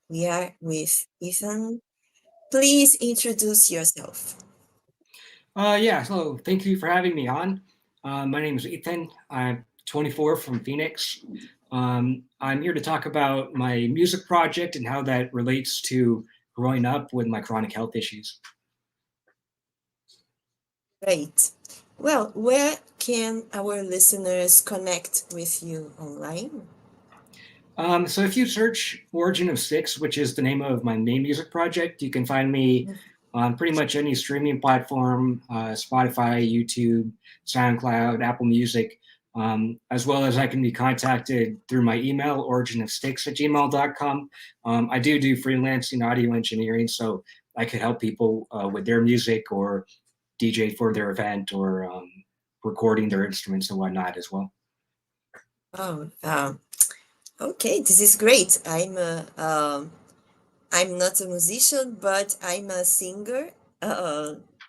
We are with Ethan. Please introduce yourself. Yeah, so thank you for having me on. My name is Ethan. I'm 24 from Phoenix. I'm here to talk about my music project and how that relates to growing up with my chronic health issues. Great. Well, where can our listeners connect with you online? So if you search Origin of Styx, which is the name of my main music project, you can find me on pretty much any streaming platform, Spotify, YouTube, SoundCloud, Apple Music, as well as I can be contacted through my email, originofstyx@gmail.com. I do freelancing audio engineering, so I could help people with their music or DJ for their event or recording their instruments and whatnot as well. Oh, okay, this is great. I'm not a musician, but I'm a singer.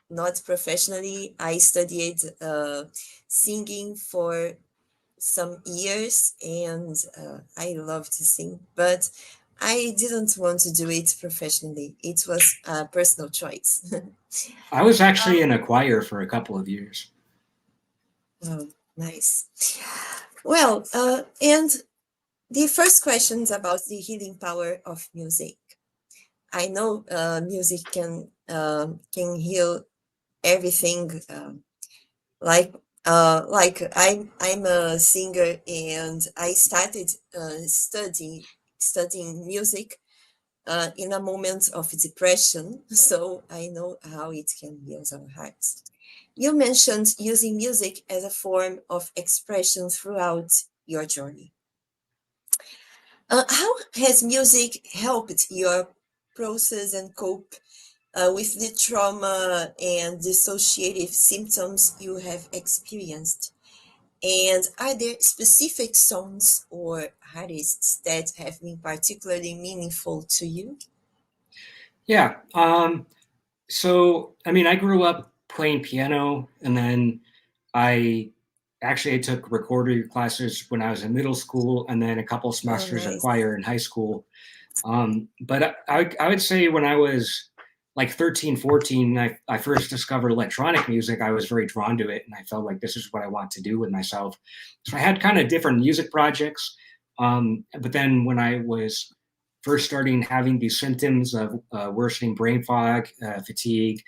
Not professionally. I studied singing for some years, and I love to sing, but I didn't want to do it professionally. It was a personal choice. I was actually in a choir for a couple of years. Oh, nice. Well, and the first questions about the healing power of music. I know music can heal everything. I'm a singer, and I started studying music in a moment of depression, so I know how it can heal our hearts. You mentioned using music as a form of expression throughout your journey. How has music helped your process and cope with the trauma and dissociative symptoms you have experienced? And are there specific songs or artists that have been particularly meaningful to you? Yeah. I grew up playing piano, and then I took recording classes when I was in middle school, and then a couple Oh, semesters of nice. choir in high school. But I would say when I was like 13, 14, I first discovered electronic music. I was very drawn to it, and I felt like this is what I want to do with myself. So I had kind of different music projects. But then when I was first starting having these symptoms of worsening brain fog, fatigue,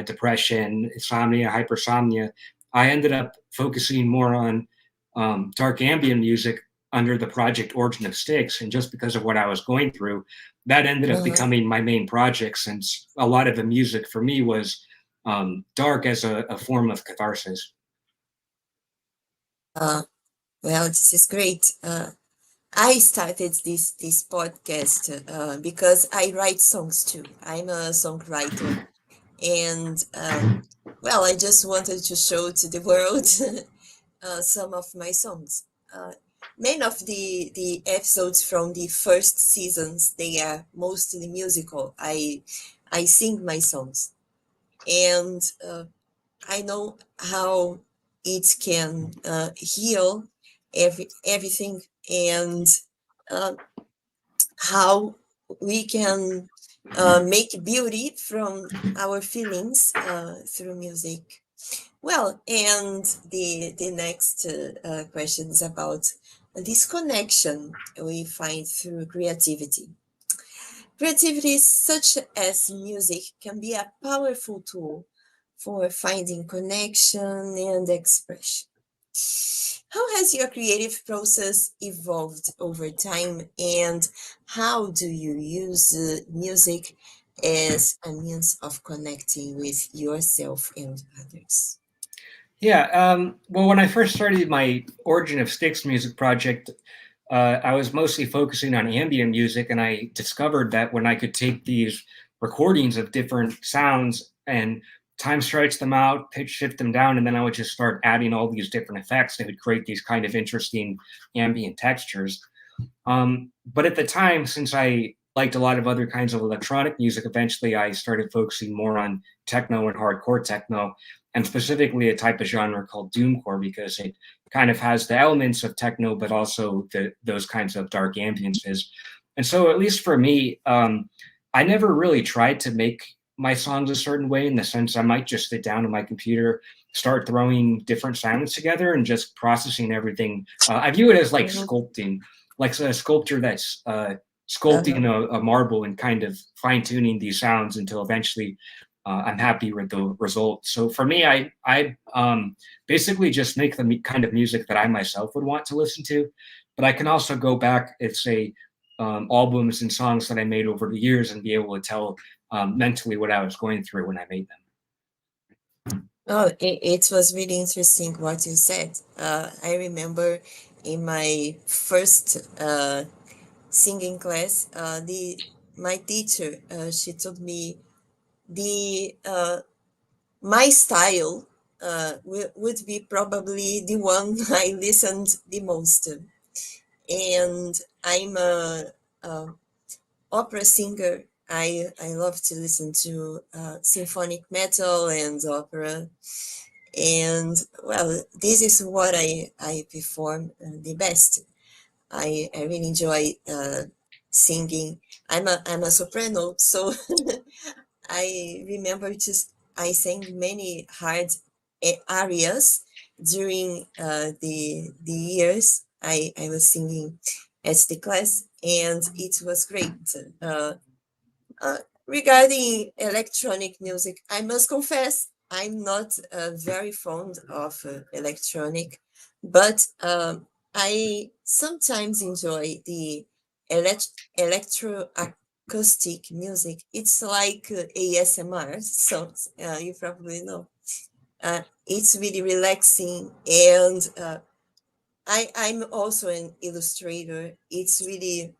depression, insomnia, hypersomnia, I ended up focusing more on dark ambient music under the project Origin of Styx. And just because of what I was going through, that ended up Uh-huh. becoming my main project, since a lot of the music for me was dark as a form of catharsis. Uh, well, this is great. I started this podcast because I write songs too. I'm a songwriter, and well, I just wanted to show to the world some of my songs. Uh, Many of the episodes from the first seasons, they are mostly musical. I sing my songs, and I know how it can heal everything, and uh, how we can make beauty from our feelings through music. Well, and the next question is about this connection we find through creativity. Creativity, such as music, can be a powerful tool for finding connection and expression. How has your creative process evolved over time, and how do you use music as a means of connecting with yourself and others? Yeah. Well, when I first started my Origin of Styx music project, I was mostly focusing on ambient music, and I discovered that when I could take these recordings of different sounds and time stretch them out, pitch shift them down, and then I would just start adding all these different effects that would create these kind of interesting ambient textures. But at the time, since I liked a lot of other kinds of electronic music, eventually I started focusing more on techno and hardcore techno, and specifically a type of genre called doomcore, because it kind of has the elements of techno, but also those kinds of dark ambiances. And so, at least for me, I never really tried to make my songs a certain way, in the sense I might just sit down on my computer, start throwing different sounds together and just processing everything. I view it as like Mhm. sculpting, like a sculptor that's sculpting Uh-huh. a marble and kind of fine tuning these sounds until eventually I'm happy with the result. So for me, I basically just make the kind of music that I myself would want to listen to, but I can also go back and say albums and songs that I made over the years and be able to tell mentally what I was going through when I made them. Oh, it was really interesting what you said. I remember in my first singing class, the my teacher, she told me the my style would be probably the one I listened the most. And I'm a opera singer. I love to listen to symphonic metal and opera. And well, this is what I perform the best. I really enjoy singing. I'm a soprano, so I remember just I sang many hard arias during the years I was singing at the class, and it was great. Uh, uh, Regarding electronic music, I must confess I'm not very fond of electronic, but I sometimes enjoy the electroacoustic music. It's like ASMR, so you probably know. It's really relaxing, and I'm also an illustrator. It's really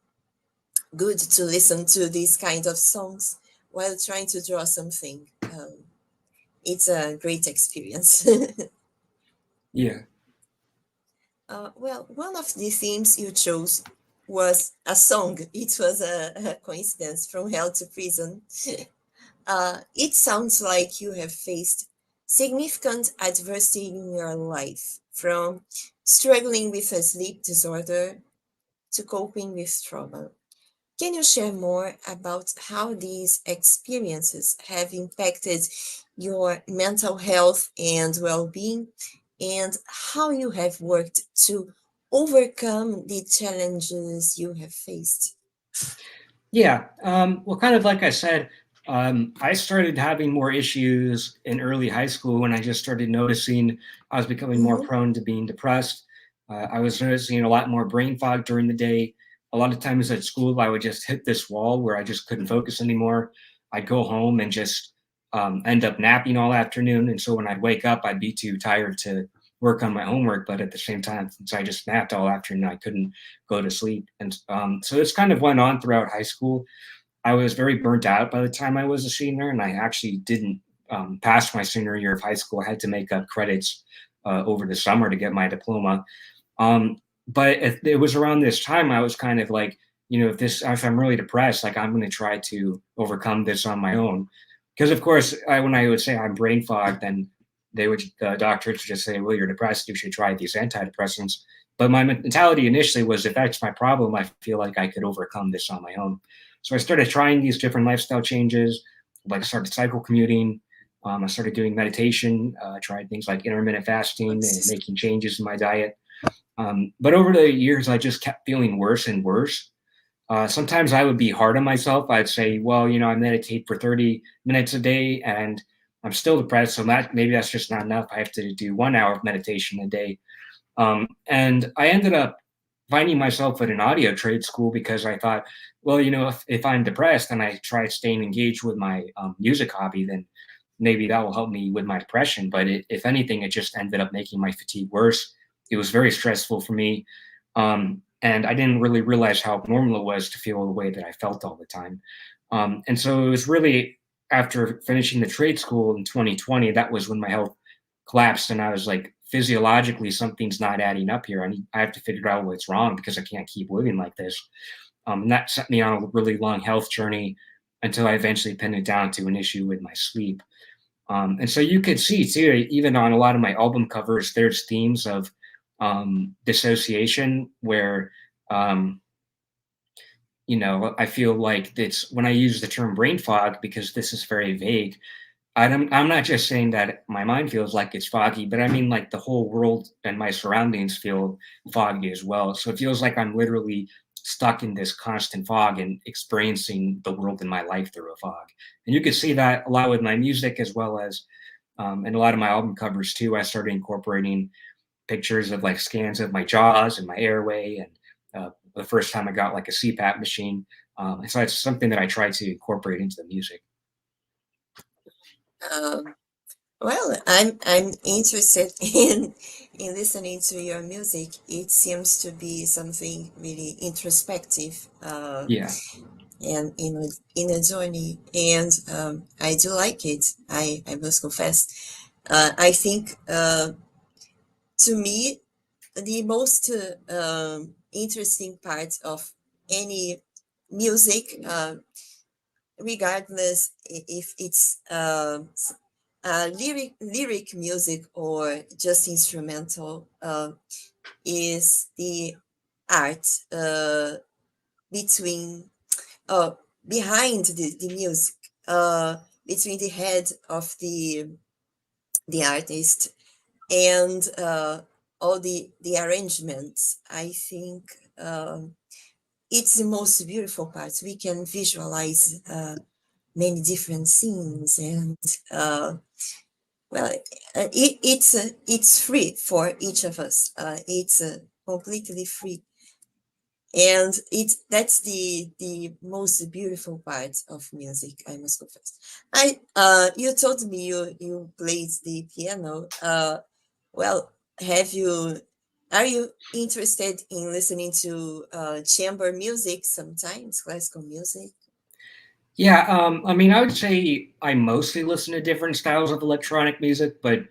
good to listen to these kind of songs while trying to draw something. It's a great experience. Yeah. Well, one of the themes you chose was a song. It was a coincidence, from hell to prison. It sounds like you have faced significant adversity in your life, from struggling with a sleep disorder to coping with trauma. Can you share more about how these experiences have impacted your mental health and well being, and how you have worked to overcome the challenges you have faced? Yeah. Well, kind of like I said, I started having more issues in early high school when I just started noticing I was becoming more Mm-hmm. prone to being depressed. I was noticing a lot more brain fog during the day. A lot of times at school, I would just hit this wall where I just couldn't focus anymore. I'd go home and just end up napping all afternoon. And so when I'd wake up, I'd be too tired to work on my homework. But at the same time, since I just napped all afternoon, I couldn't go to sleep. And so this kind of went on throughout high school. I was very burnt out by the time I was a senior, and I actually didn't pass my senior year of high school. I had to make up credits over the summer to get my diploma. Um, but it was around this time I was kind of like, if I'm really depressed, like I'm going to try to overcome this on my own. Because of course, when I would say I'm brain fogged, then the doctors would just say, well, you're depressed. You should try these antidepressants. But my mentality initially was, if that's my problem, I feel like I could overcome this on my own. So I started trying these different lifestyle changes, like I started cycle commuting. I started doing meditation, tried things like intermittent fasting and making changes in my diet. But over the years, I just kept feeling worse and worse. Sometimes I would be hard on myself. I'd say, well, I meditate for 30 minutes a day and I'm still depressed. So maybe that's just not enough. I have to do 1 hour of meditation a day. And I ended up finding myself at an audio trade school because I thought, well, if I'm depressed and I try staying engaged with my music hobby, then maybe that will help me with my depression. But if anything, it just ended up making my fatigue worse. It was very stressful for me. And I didn't really realize how normal it was to feel the way that I felt all the time. And so it was really after finishing the trade school in 2020, that was when my health collapsed. And I was like, physiologically, something's not adding up here. I have to figure out what's wrong because I can't keep living like this. And that set me on a really long health journey until I eventually pinned it down to an issue with my sleep. And so you could see too, even on a lot of my album covers, there's themes of dissociation where um, I feel like it's when I use the term brain fog because this is very vague. I'm not just saying that my mind feels like it's foggy, but I mean like the whole world and my surroundings feel foggy as well. So it feels like I'm literally stuck in this constant fog and experiencing the world in my life through a fog. And you can see that a lot with my music as well as and a lot of my album covers too. I started incorporating pictures of like scans of my jaws and my airway, and the first time I got like a CPAP machine. And so it's something that I try to incorporate into the music. Um, well, I'm interested in listening to your music. It seems to be something really introspective, Yeah. and in a journey, and I do like it. I must confess. I think, to me, the most interesting part of any music, regardless if it's lyric music or just instrumental, is the art, between uh, behind the music, between the head of the artist and all the arrangements. I think, it's the most beautiful part. We can visualize many different scenes, and well, it's free for each of us. It's completely free, and that's the most beautiful part of music, I must confess. I You told me you played the piano. Well, have you are you interested in listening to chamber music sometimes, classical music? Yeah, I mean, I would say I mostly listen to different styles of electronic music, but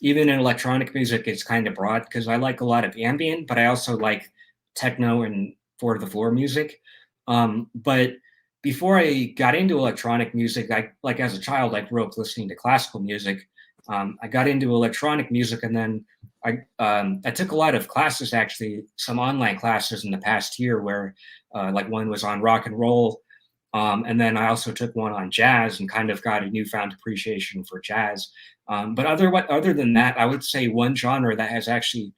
even in electronic music, it's kind of broad because I like a lot of ambient, but I also like techno and four to the floor music. But before I got into electronic music, I like as a child, I grew up listening to classical music. I got into electronic music, and then I took a lot of classes, actually, some online classes in the past year, where like one was on rock and roll, and then I also took one on jazz and kind of got a newfound appreciation for jazz. But other than that, I would say one genre that has actually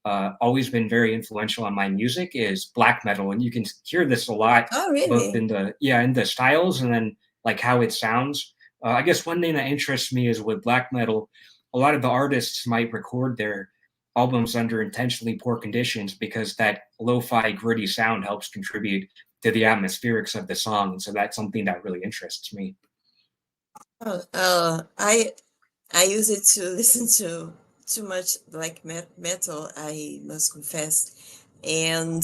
always been very influential on my music is black metal, and you can hear this a lot, Oh, both really? in the styles and then like how it sounds. I guess one thing that interests me is with black metal, a lot of the artists might record their albums under intentionally poor conditions because that lo-fi gritty sound helps contribute to the atmospherics of the song, and so that's something that really interests me. Oh, I use it to listen to too much black metal, I must confess, and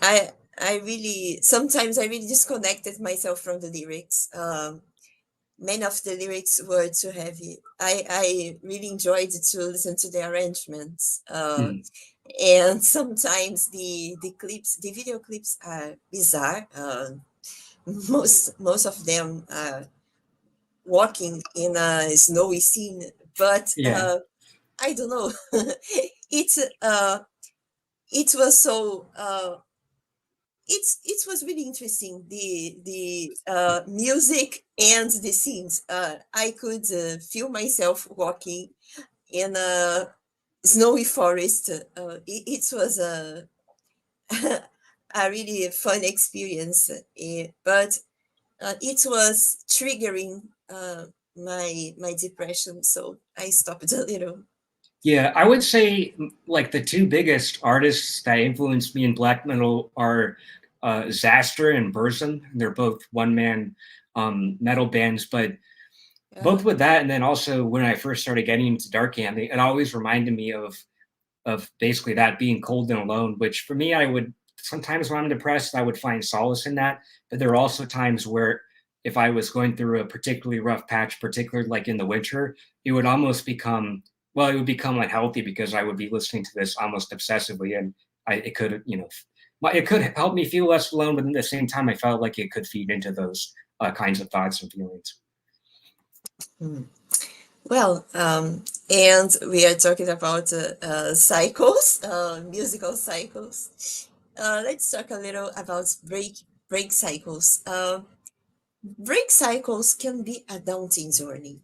I really sometimes I really disconnected myself from the lyrics. Many of the lyrics were too heavy. I really enjoyed to listen to the arrangements, Mm. and sometimes the video clips are bizarre. Most of them are walking in a snowy scene, but Yeah. I don't know. It's it was so it was really interesting, the music and the scenes. I could feel myself walking in a snowy forest. It was a a really fun experience, but it was triggering my depression, so I stopped a little. Yeah, I would say like the two biggest artists that influenced me in black metal are Zaster and Burzum. They're both one man metal bands, but both Uh, with that, and then also when I first started getting into dark ambient, it always reminded me of basically that being cold and alone. Which for me, I would sometimes when I'm depressed, I would find solace in that. But there are also times where if I was going through a particularly rough patch, particularly like in the winter, it would almost become it would become unhealthy because I would be listening to this almost obsessively, and it could it could help me feel less alone, but at the same time, I felt like it could feed into those kinds of thoughts and feelings. hmm. Well, and we are talking about cycles, musical cycles. let's talk a little about break cycles. Break cycles can be a daunting journey.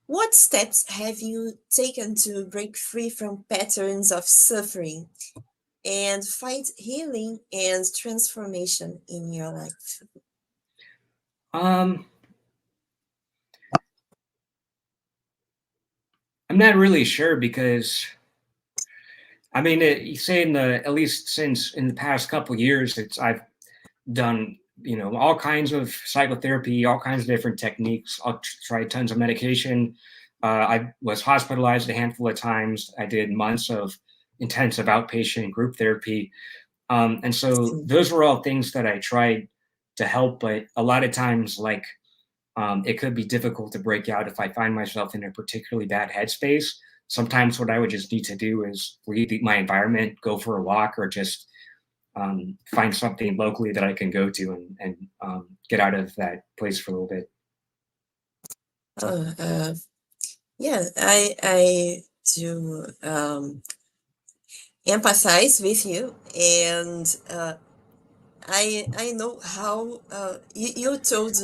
What steps have you taken to break free from patterns of suffering and find healing and transformation in your life? Um, I'm not really sure because I mean, you say in the at least since in the past couple years, it's I've done all kinds of psychotherapy, all kinds of different techniques. I've tried tons of medication. I was hospitalized a handful of times. I did months of intensive outpatient group therapy, and so those were all things that I tried to help. But a lot of times, like it could be difficult to break out if I find myself in a particularly bad headspace. Sometimes what I would just need to do is leave my environment, go for a walk, or just find something locally that I can go to and get out of that place for a little bit. Oh, yeah, I do empathize with you, and I know how you told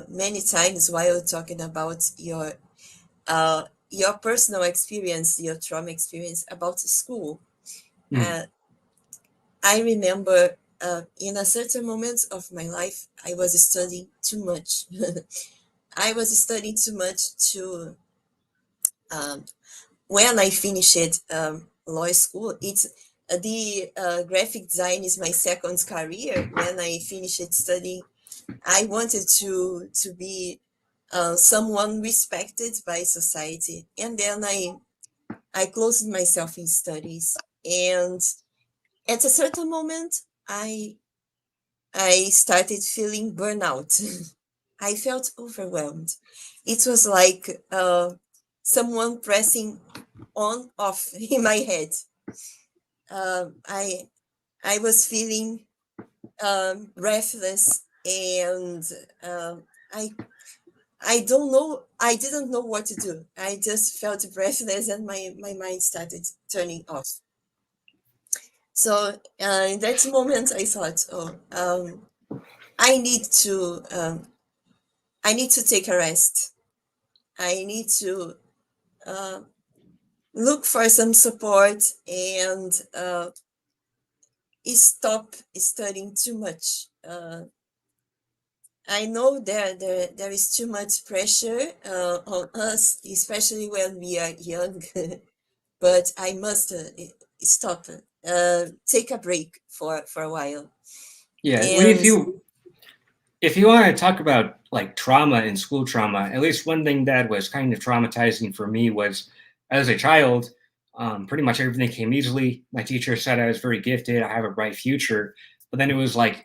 many times while talking about your personal experience, your trauma experience about school. Mm. Uh, I remember in a certain moment of my life, I was studying too much. I was studying too much to um, when I finished law school. It's the graphic design is my second career. When I finished studying, I wanted to be someone respected by society, and then I closed myself in studies. And at a certain moment, I started feeling burnout. I felt overwhelmed. It was like someone pressing on off in my head. Um, I I was feeling breathless, and um, I I don't know. I didn't know what to do. I just felt breathless, and my mind started turning off. So in that moment, I thought, oh, I need to I need to take a rest. I need to uh, look for some support and stop studying too much. I know there is too much pressure on us, especially when we are young. But I must stop, take a break for a while. Yeah, well, And if you want to talk about like trauma and school trauma, at least one thing that was kind of traumatizing for me was as a child, pretty much everything came easily. My teacher said I was very gifted, I have a bright future, but then it was like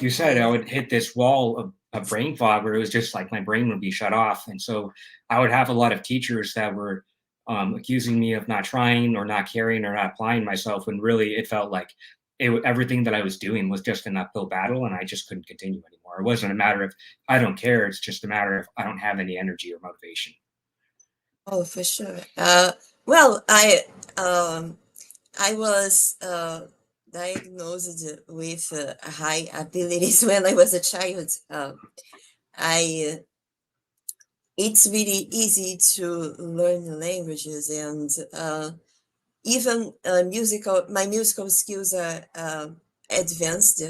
you said, I yeah, would hit this wall of brain fog where it was just like my brain would be shut off, and so I would have a lot of teachers that were accusing me of not trying or not caring or not applying myself, when really it felt like everything that I was doing was just an uphill battle, and I just couldn't continue anymore. It wasn't a matter of I don't care; it's just a matter of I don't have any energy or motivation. oh, for sure. Well, um, I was diagnosed with high abilities when I was a child. I It's really easy to learn languages, and even my musical skills are advanced.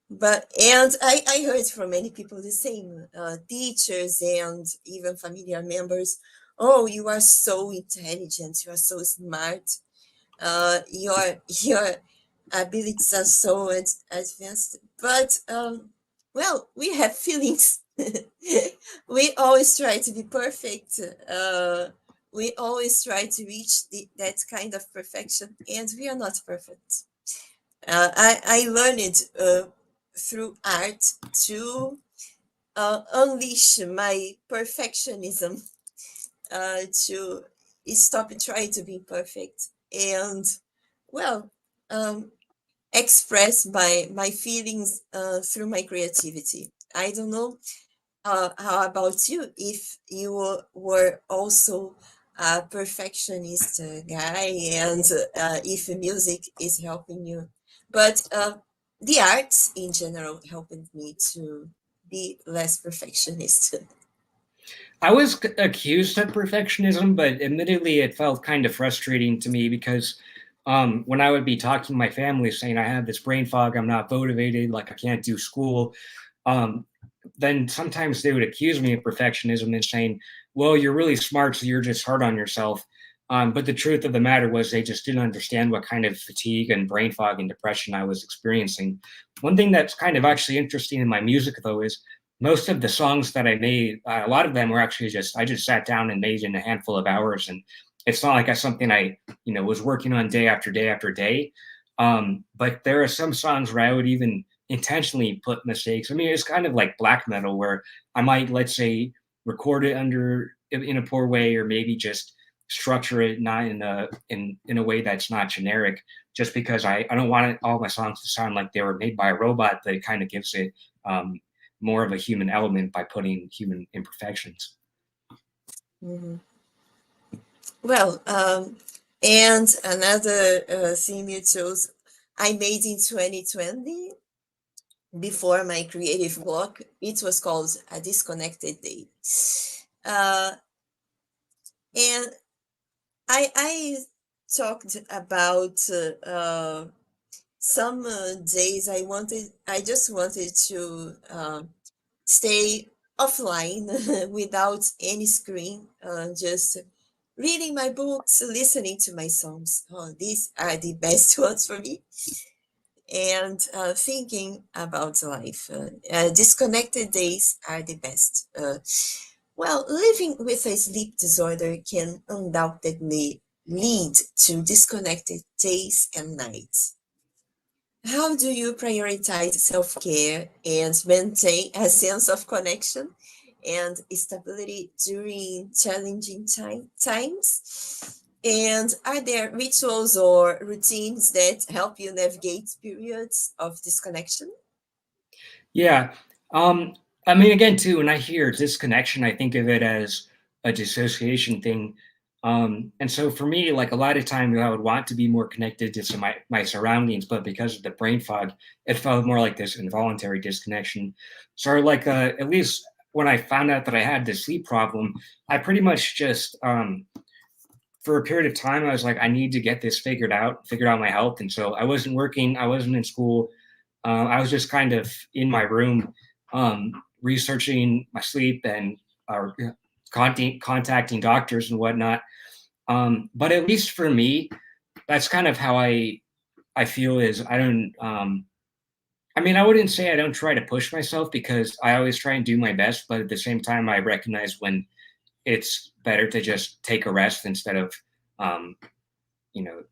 But and I heard from many people the same, teachers and even familiar members. Oh, you are so intelligent, you are so smart, your abilities are so advanced. But well, we have feelings. We always try to be perfect. We always try to reach that kind of perfection, and we are not perfect. I learned it through art to unleash my perfectionism, to stop trying to be perfect, and well, um, express my feelings through my creativity. I don't know how about you, if you were also a perfectionist guy, and if music is helping you, but the arts in general helped me to be less perfectionist. I was accused of perfectionism, but admittedly, it felt kind of frustrating to me because when I would be talking to my family saying I have this brain fog, I'm not motivated, like I can't do school, um, then sometimes they would accuse me of perfectionism and saying, well, you're really smart, so you're just hard on yourself. But the truth of the matter was, they just didn't understand what kind of fatigue and brain fog and depression I was experiencing. One thing that's kind of actually interesting in my music, though, is most of the songs that I made, a lot of them were actually just I just sat down and made in a handful of hours, and it's not like I something I was working on day after day after day. But there are some songs where I would even intentionally put mistakes. I mean, it's kind of like black metal where I might, let's say, record it under in a poor way, or maybe just structure it not in a way that's not generic, just because I don't want all my songs to sound like they were made by a robot. That kind of gives it more of a human element by putting human imperfections. Mhm. Well, and another theme you chose, I made in 2020 before my creative block. It was called A Disconnected Day. Uh, and I talked about some days I just wanted to stay offline without any screen, just reading my books, listening to my songs. Oh, these are the best ones for me. And thinking about life. Disconnected days are the best. Well, living with a sleep disorder can undoubtedly lead to disconnected days and nights. How do you prioritize self care and maintain a sense of connection and stability during challenging times? And are there rituals or routines that help you navigate periods of disconnection? Yeah. Um, I mean, again, too, when I hear disconnection, I think of it as a dissociation thing. And so for me, like a lot of times I would want to be more connected to my surroundings, but because of the brain fog, it felt more like this involuntary disconnection. So like at least when I found out that I had this sleep problem, I pretty much just for a period of time I was like, I need to get this figured out my health. And so I wasn't working, I wasn't in school, I was just kind of in my room, researching my sleep and uh, contacting doctors and whatnot. But at least for me, that's kind of how I feel is I don't. I mean, I wouldn't say I don't try to push myself because I always try and do my best, but at the same time, I recognize when it's better to just take a rest instead of, um, you know,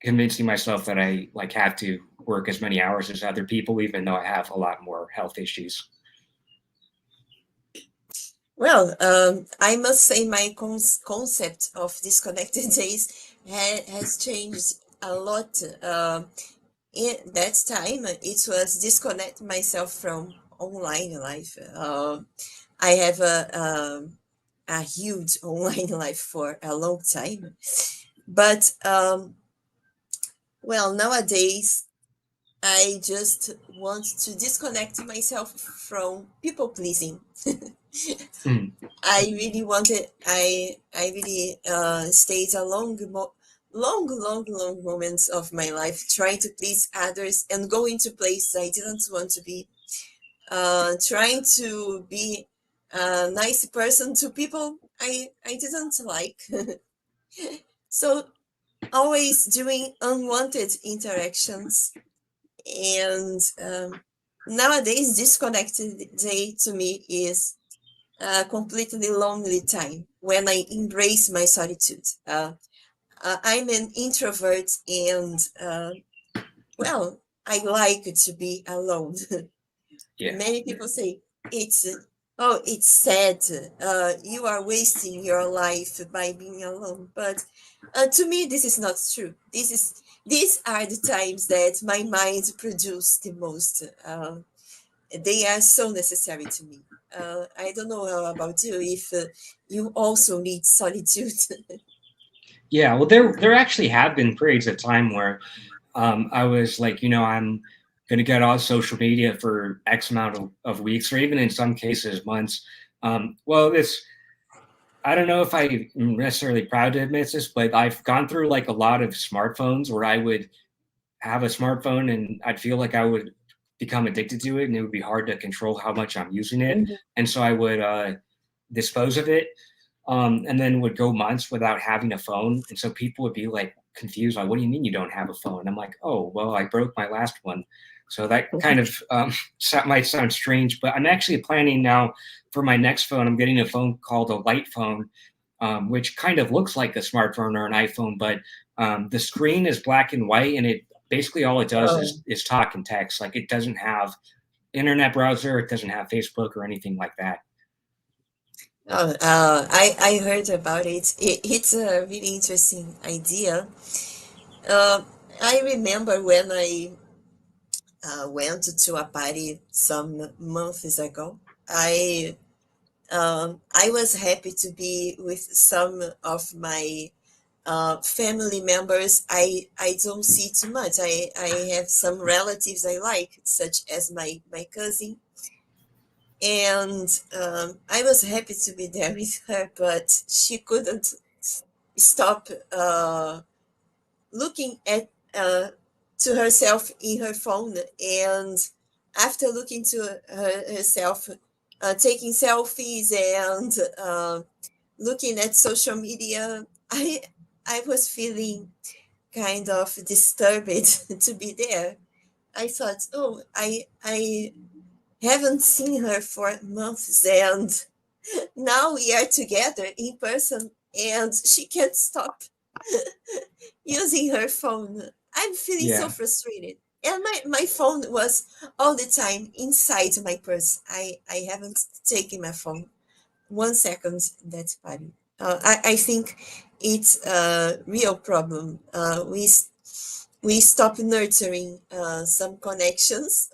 convincing myself that I like have to work as many hours as other people, even though I have a lot more health issues. Well, I must say my concept of disconnected days has changed a lot. In that time, it was disconnect myself from online life. I have a huge online life for a long time, but well, nowadays I just want to disconnect myself from people pleasing. Mm. I really wanted. I really stayed a long moments of my life trying to please others and going to places I didn't want to be. Trying to be a nice person to people I didn't like. So always doing unwanted interactions, and nowadays disconnected day to me is a completely lonely time when I embrace my solitude. I'm an introvert, and well, I like to be alone. Yeah. Many people say it's it's sad. You are wasting your life by being alone. But to me, this is not true. These are the times that my mind produces the most. they are so necessary to me. I don't know how about you, if you also need solitude. Yeah, well, there actually have been periods of time where I was like, I'm going to get off social media for X amount of weeks, or even in some cases months. Well, it's I don't know if I'm necessarily proud to admit this, but I've gone through like a lot of smartphones where I would have a smartphone and I'd feel like I would become addicted to it, and it would be hard to control how much I'm using it, Mhm. and so I would dispose of it, and then would go months without having a phone. And so people would be like confused, like, "What do you mean you don't have a phone?" And I'm like, "Oh, well, I broke my last one." So that kind of might sound strange, but I'm actually planning now for my next phone. I'm getting a phone called a light phone, which kind of looks like a smartphone or an iPhone, but the screen is black and white, and it basically all it does Oh, is talk and text. Like it doesn't have internet browser, it doesn't have Facebook or anything like that. oh, I heard about it. It's a really interesting idea. Uh, I remember when I went to a party some months ago. I was happy to be with some of my family members I don't see too much. I have some relatives I like, such as my cousin, and I was happy to be there with her, but she couldn't stop looking at to herself in her phone, and after looking to herself, taking selfies and looking at social media, I was feeling kind of disturbed to be there. I thought, oh, I haven't seen her for months, and now we are together in person, and she can't stop using her phone. I'm feeling so Yeah. frustrated. And my phone was all the time inside my purse. I haven't taken my phone 1 second that party. I think it's a real problem. We stop nurturing some connections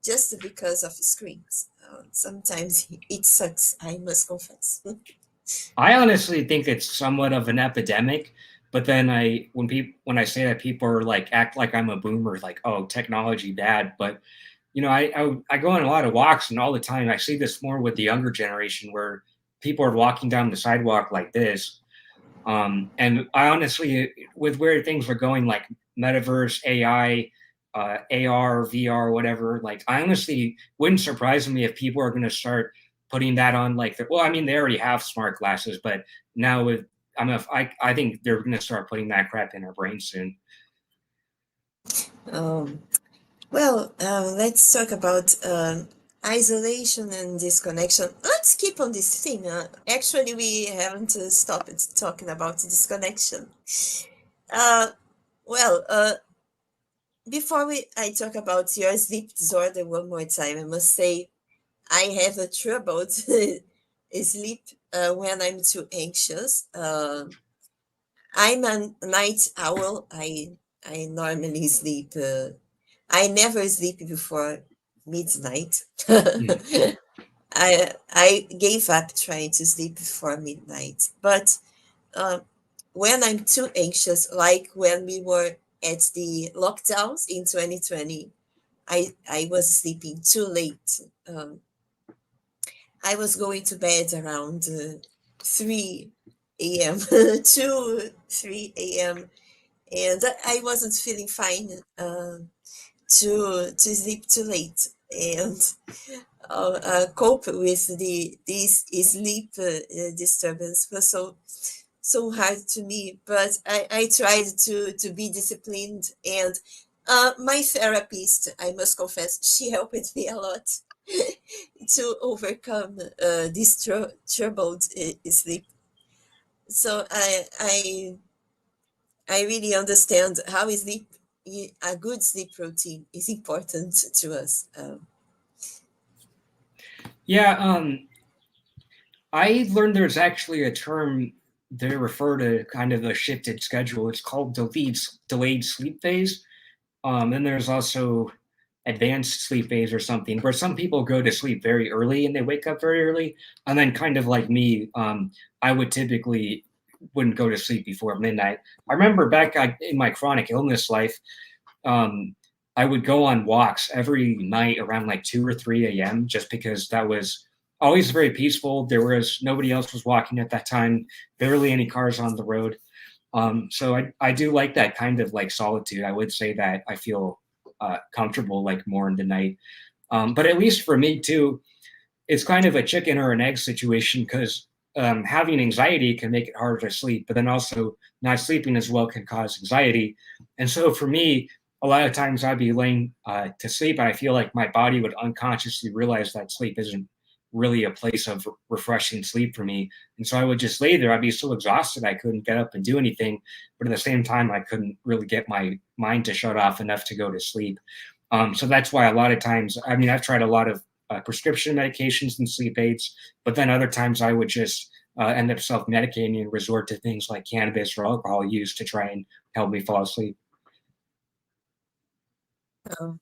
just because of screens. Sometimes it sucks, I must confess. I honestly think it's somewhat of an epidemic. But then when I say that, people are like act like I'm a boomer, like, oh, technology bad. But I go on a lot of walks, and all the time I see this more with the younger generation, where people are walking down the sidewalk like this. And I honestly, with where things are going, like metaverse, AI, AR, VR, whatever, like I honestly wouldn't surprise me if people are going to start putting that on. Like, well, I mean, they already have smart glasses, but now with I think they're going to start putting that crap in our brains soon. Um, let's talk about isolation and disconnection. Let's keep on this theme. Actually, we haven't stopped talking about disconnection. Uh, well, before I talk about your sleep disorder one more time, I must say I have a trouble to sleep when I'm too anxious. I'm a night owl. I normally sleep. I never sleep before midnight. Mhm. I gave up trying to sleep before midnight. But uh, when I'm too anxious, like when we were at the lockdowns in 2020, I was sleeping too late. I was going to bed around 3 a.m., 2, 3 a.m., and I wasn't feeling fine to sleep too late and cope with the this sleep disturbance was so hard to me. But I tried to be disciplined, and my therapist, I must confess, she helped me a lot to overcome this troubled sleep. So I really understand how sleep, a good sleep routine is important to us. Yeah, I learned there's actually a term they refer to kind of a shifted schedule. It's called delayed sleep phase. And there's also advanced sleep phase or something, where some people go to sleep very early and they wake up very early, and then kind of like me, I would typically wouldn't go to sleep before midnight. I remember back in my chronic illness life, um, I would go on walks every night around like 2 or 3 a.m. just because that was always very peaceful. There was nobody else was walking at that time, barely any cars on the road. So I do like that kind of like solitude. I would say that I feel comfortable like more in the night. But at least for me too, it's kind of a chicken or an egg situation because having anxiety can make it harder to sleep, but then also not sleeping as well can cause anxiety. And so for me, a lot of times I'd be laying to sleep, and I feel like my body would unconsciously realize that sleep isn't really a place of refreshing sleep for me. And so I would just lay there. I'd be so exhausted I couldn't get up and do anything, but at the same time, I couldn't really get my mind to shut off enough to go to sleep. So that's why a lot of times, I mean, I've tried a lot of prescription medications and sleep aids, but then other times I would just end up self medicating and resort to things like cannabis or alcohol use to try and help me fall asleep. Oh,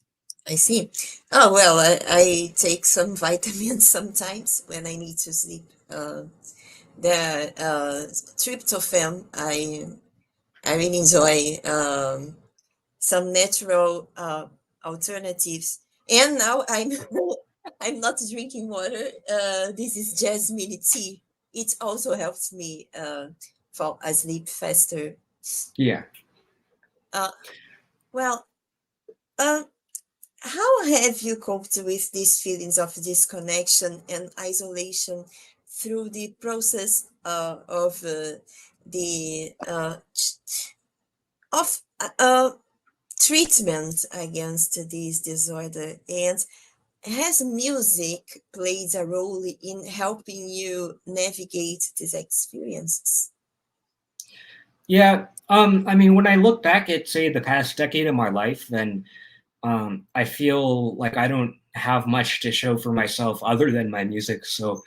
I see. Oh, well, I take some vitamins sometimes when I need to sleep. The tryptophan, I really enjoy some natural alternatives. And now I'm I'm not drinking water. This is jasmine tea. It also helps me fall asleep faster. Yeah. Uh, well, um, how have you coped with these feelings of disconnection and isolation through the process of the of treatment against this disorder? And has music played a role in helping you navigate these experiences? Yeah. I mean, when I look back at, say, the past decade of my life, then I feel like I don't have much to show for myself other than my music. So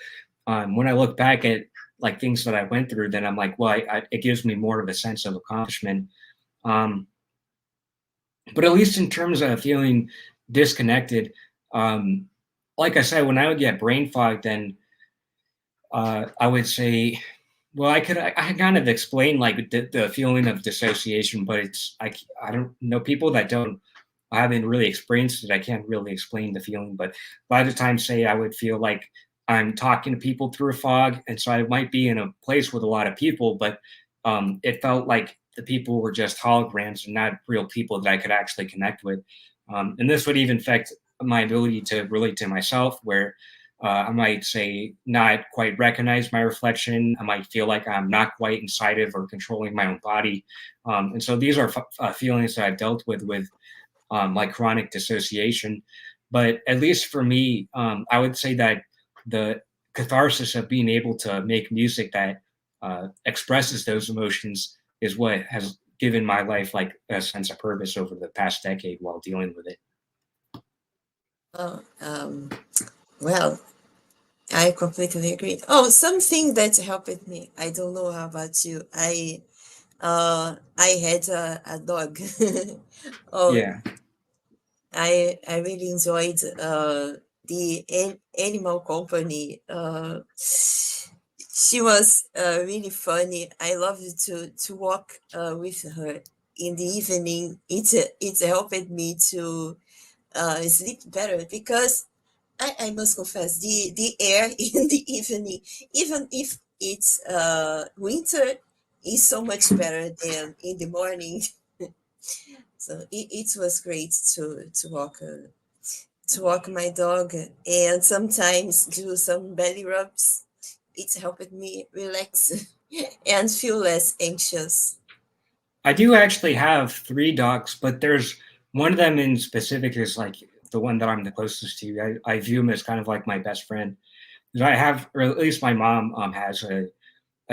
when I look back at like things that I went through, then I'm like, well, it gives me more of a sense of accomplishment. Um, but at least in terms of feeling disconnected, um, like I said, when I would get brain fog, then I would say, well, I kind of explain like the feeling of dissociation, but I don't know people that don't I haven't really experienced it. I can't really explain the feeling, but by the time, say, I would feel like I'm talking to people through a fog, and so I might be in a place with a lot of people, but it felt like the people were just holograms and not real people that I could actually connect with. And this would even affect my ability to relate to myself, where I might say not quite recognize my reflection. I might feel like I'm not quite inside of or controlling my own body. And so these are feelings that I've dealt with like chronic dissociation. But at least for me, I would say that the catharsis of being able to make music that expresses those emotions is what has given my life like a sense of purpose over the past decade while dealing with it. Oh, well, I completely agree. Oh, something that helped me. I don't know how about you. I had a dog. Oh, Yeah. I really enjoyed the animal company. She was really funny. I loved to walk with her in the evening. It helped me to sleep better because I must confess the air in the evening, even if it's winter, is so much better than in the morning. So it was great to walk my dog and sometimes do some belly rubs. It helped me relax and feel less anxious. I do actually have three dogs, but there's one of them in specific is like the one that I'm the closest to. I view him as kind of like my best friend. 'Cause I have, or at least my mom has a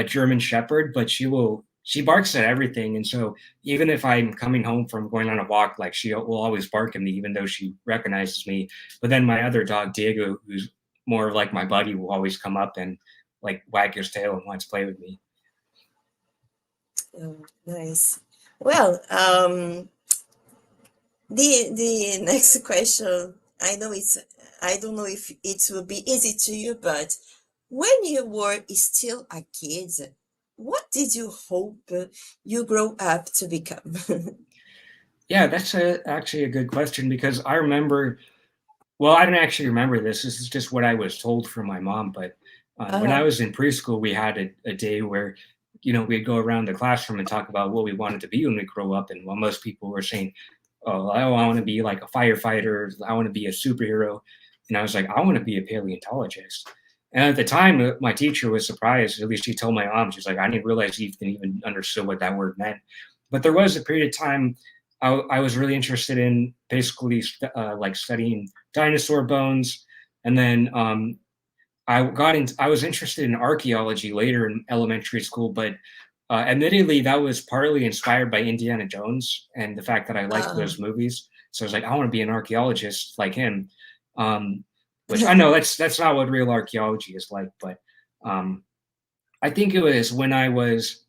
German Shepherd, but she barks at everything, and so even if I'm coming home from going on a walk, like she will always bark at me, even though she recognizes me. But then my other dog, Diego, who's more of like my buddy, will always come up and like wag his tail and wants to play with me. Oh, nice. Well, The next question, I know it's, I don't know if it will be easy to you, but when you were still a kid, what did you hope you grow up to become? Yeah, that's actually a good question because I remember. Well, I don't actually remember this. This is just what I was told from my mom. But when I Uh-huh. was in preschool, we had a day where, we'd go around the classroom and talk about what we wanted to be when we grow up. And while most people were saying, "Oh, I want to be like a firefighter. I want to be a superhero," and I was like, "I want to be a paleontologist." And at the time, my teacher was surprised. At least she told my mom, she's like, "I didn't realize you even understood what that word meant." But there was a period of time I was really interested in basically like studying dinosaur bones. And then I was interested in archaeology later in elementary school, but admittedly, that was partly inspired by Indiana Jones and the fact that I liked Uh, those movies. So I was like, I want to be an archaeologist like him. Um, which I know that's not what real archaeology is like, but um, I think it was when I was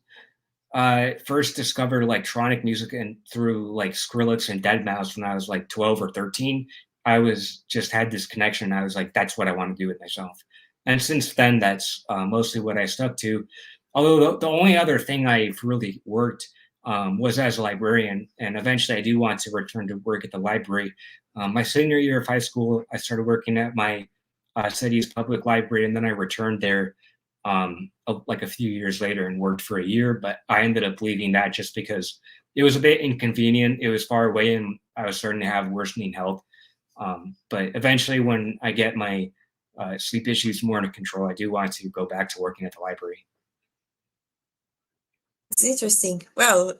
first discovered electronic music and through like Skrillex and Deadmau5 when I was like 12 or 13. I was just had this connection. I was like, that's what I want to do with myself. And since then, that's mostly what I stuck to. Although the only other thing I've really worked was as a librarian. And eventually, I do want to return to work at the library. My senior year of high school, I started working at my city's public library, and then I returned there like a few years later and worked for a year. But I ended up leaving that just because it was a bit inconvenient. It was far away, and I was starting to have worsening health. But eventually, when I get my sleep issues more under control, I do want to go back to working at the library. it's interesting. Well,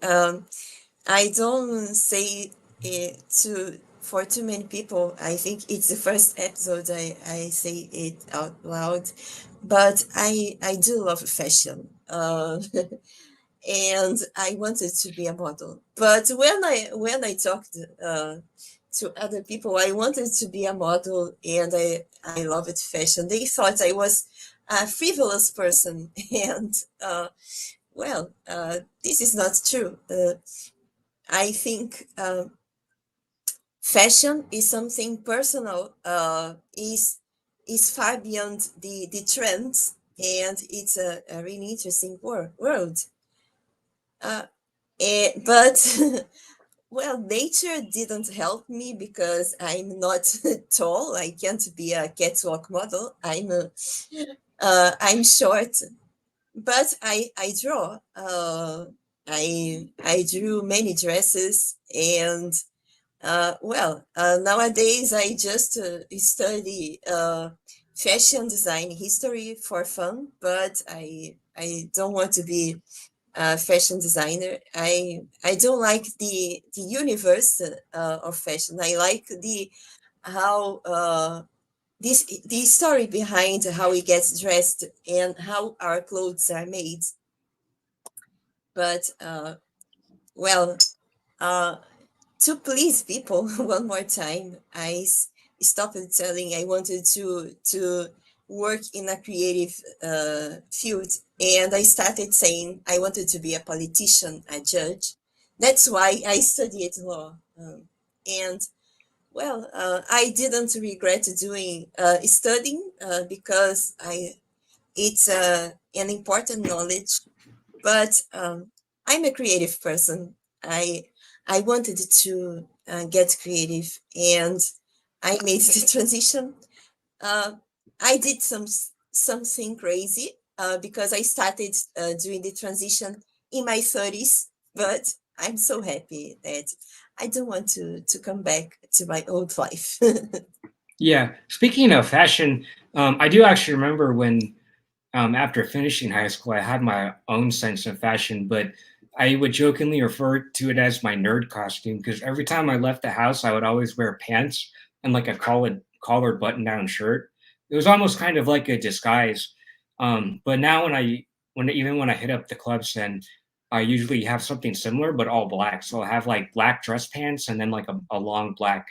I don't say it to for too many people. I think it's the first episode I say it out loud, but I do love fashion. And I wanted to be a model. But when I talked to other people, I wanted to be a model, and I loved fashion. They thought I was a frivolous person, and this is not true. I think fashion is something personal. Is far beyond the trends, and it's a really interesting world. Uh, but well, nature didn't help me because I'm not tall. I can't be a catwalk model. I'm short, but I draw. I drew many dresses, and nowadays I just study fashion design history for fun, but I don't want to be fashion designer. I don't like the universe of fashion. I like the how the story behind how we get dressed and how our clothes are made. But well, uh, to please people one more time, stopped telling I wanted to work in a creative field, and I started saying I wanted to be a politician, a judge. That's why I studied law. And well, I didn't regret doing studying because I it's an important knowledge, but I'm a creative person. I wanted to get creative, and I made the transition. Uh, I did something crazy because I started doing the transition in my 30s, but I'm so happy that I don't want to come back to my old life. Yeah. Speaking of fashion, I do actually remember when after finishing high school, I had my own sense of fashion, but I would jokingly refer to it as my nerd costume because every time I left the house, I would always wear pants and like a collared button-down shirt. It was almost kind of like a disguise. But now when I hit up the clubs, then I usually have something similar, but all black. So I'll have like black dress pants and then like a long black,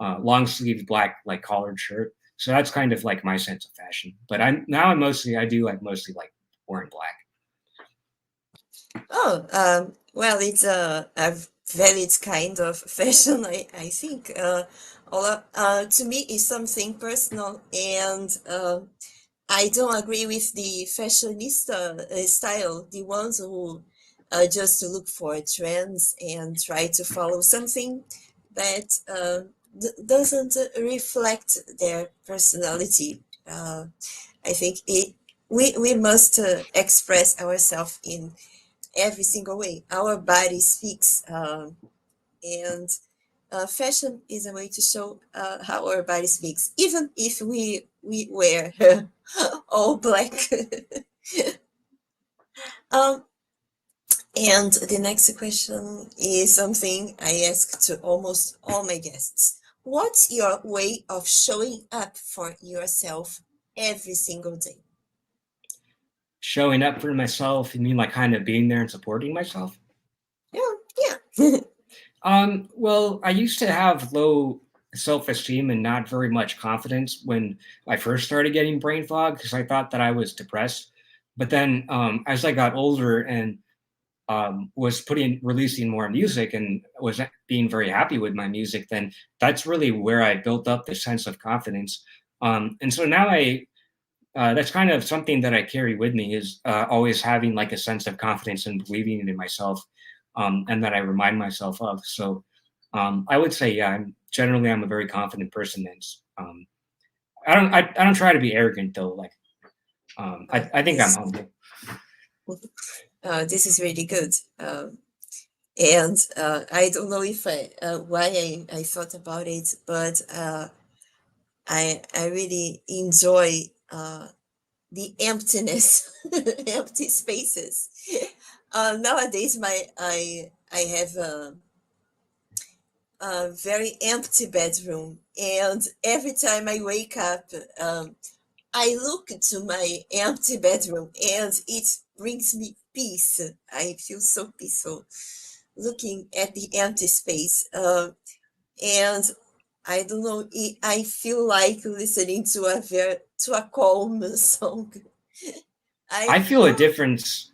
long sleeved black like collared shirt. So that's kind of like my sense of fashion. But I do like mostly like wearing black. Oh, well, it's valid kind of fashion. I think to me is something personal, and I don't agree with the fashionista style, the ones who just look for trends and try to follow something that doesn't reflect their personality. I think we must express ourselves in every single way. Our body speaks, and fashion is a way to show how our body speaks, even if we wear all black. um, and the next question is something I ask to almost all my guests. What's your way of showing up for yourself every single day? Showing up for myself, you mean like kind of being there and supporting myself? Yeah, yeah. Well, I used to have low self-esteem and not very much confidence when I first started getting brain fog because I thought that I was depressed. But then, as I got older and was releasing more music and was being very happy with my music, then that's really where I built up this sense of confidence. And so now that's kind of something that I carry with me is always having like a sense of confidence and believing in myself, and that I remind myself of. So I would say, yeah, I'm a very confident person. And I don't try to be arrogant though. Like I think I'm This humble. this is really good. And I don't know if why I thought about it, but I really enjoy the emptiness, empty spaces. Nowadays, I have a very empty bedroom, and every time I wake up, I look to my empty bedroom, and it brings me peace. I feel so peaceful looking at the empty space. And I don't know, I feel like listening to a calm song. I I feel a feel difference.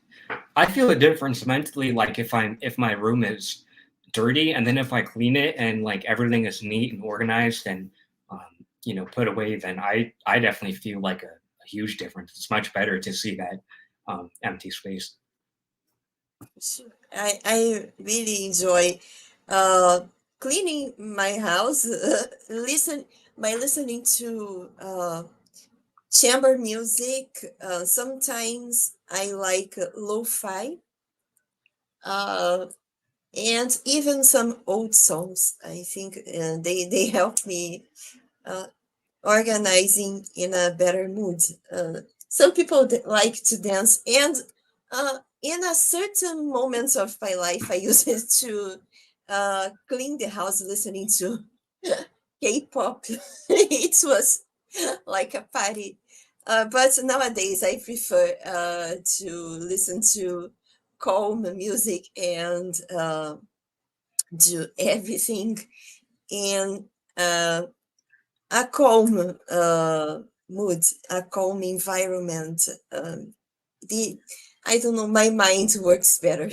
I feel a difference mentally, like if my room is dirty, and then if I clean it and like everything is neat and organized and put away, then I definitely feel like a huge difference. It's much better to see that empty space. I really enjoy uh, cleaning my house. Listen by listening to chamber music. Sometimes I like lo-fi. Uh, and even some old songs. I think they help me uh, organizing in a better mood. Some people like to dance, and in a certain moments of my life, I use it to clean the house listening to K-pop. It was like a party. But nowadays, I prefer to listen to calm music and do everything in a calm mood, a calm environment. The I don't know, my mind works better.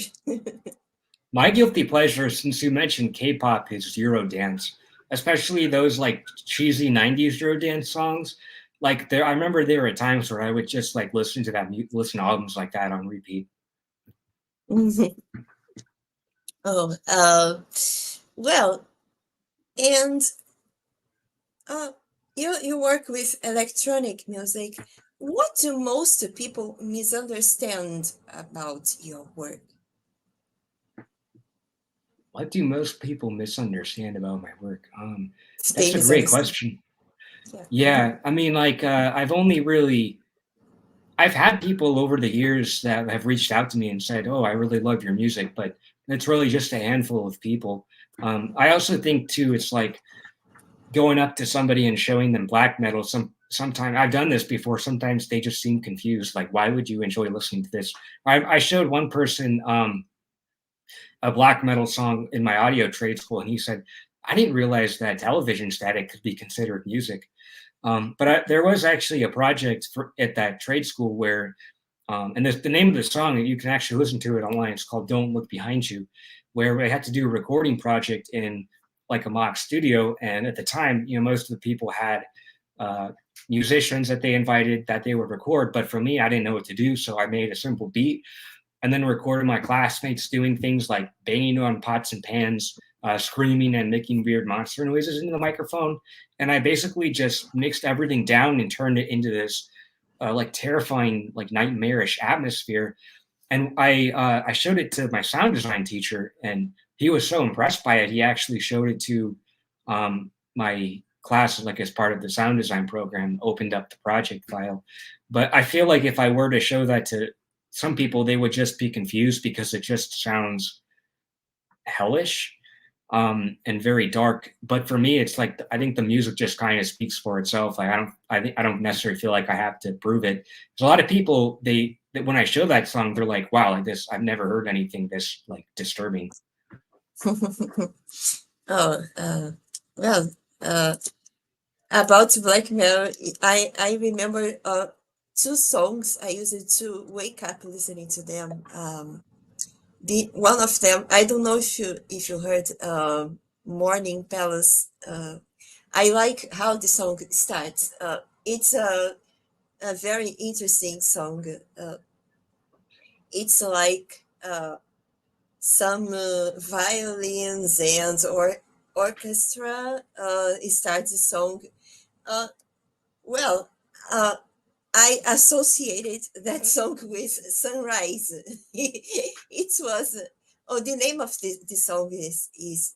My guilty pleasure, since you mentioned K-pop, is Eurodance, especially those like cheesy '90s Eurodance songs. Like I remember there were times where I would just like listen to albums like that on repeat. Oh, well, and uh, you work with electronic music. What do most people misunderstand about your work? What do most people misunderstand about my work? They That's a great misunderstand. question. Yeah. Yeah, I mean, like I've had people over the years that have reached out to me and said, "Oh, I really love your music," but it's really just a handful of people. I also think too, it's like going up to somebody and showing them black metal. Sometimes I've done this before. Sometimes they just seem confused. Like, why would you enjoy listening to this? I showed one person a black metal song in my audio trade school, and he said, "I didn't realize that television static could be considered music." There was actually a project at that trade school where, and the name of the song, you can actually listen to it online. It's called "Don't Look Behind You," where I had to do a recording project in like a mock studio. And at the time, most of the people had uh, musicians that they invited that they would record. But for me, I didn't know what to do. So I made a simple beat and then recorded my classmates doing things like banging on pots and pans, screaming and making weird monster noises into the microphone. And I basically just mixed everything down and turned it into this like terrifying, like nightmarish atmosphere. And I showed it to my sound design teacher, and he was so impressed by it. He actually showed it to my class, like as part of the sound design program, opened up the project file. But I feel like if I were to show that to some people, they would just be confused because it just sounds hellish and very dark. But for me, it's like I think the music just kind of speaks for itself. Like I don't necessarily feel like I have to prove it. There's a lot of people when I show that song, they're like, "Wow, like this! I've never heard anything this like disturbing." Oh, well, uh, about black metal, I remember two songs I used to wake up listening to them. The one of them, I don't know if you heard Morning Palace. I like how the song starts. It's a very interesting song. It's like some violins and orchestra starts the song. Uh, well, uh, I associated that song with sunrise. It was the name of the song is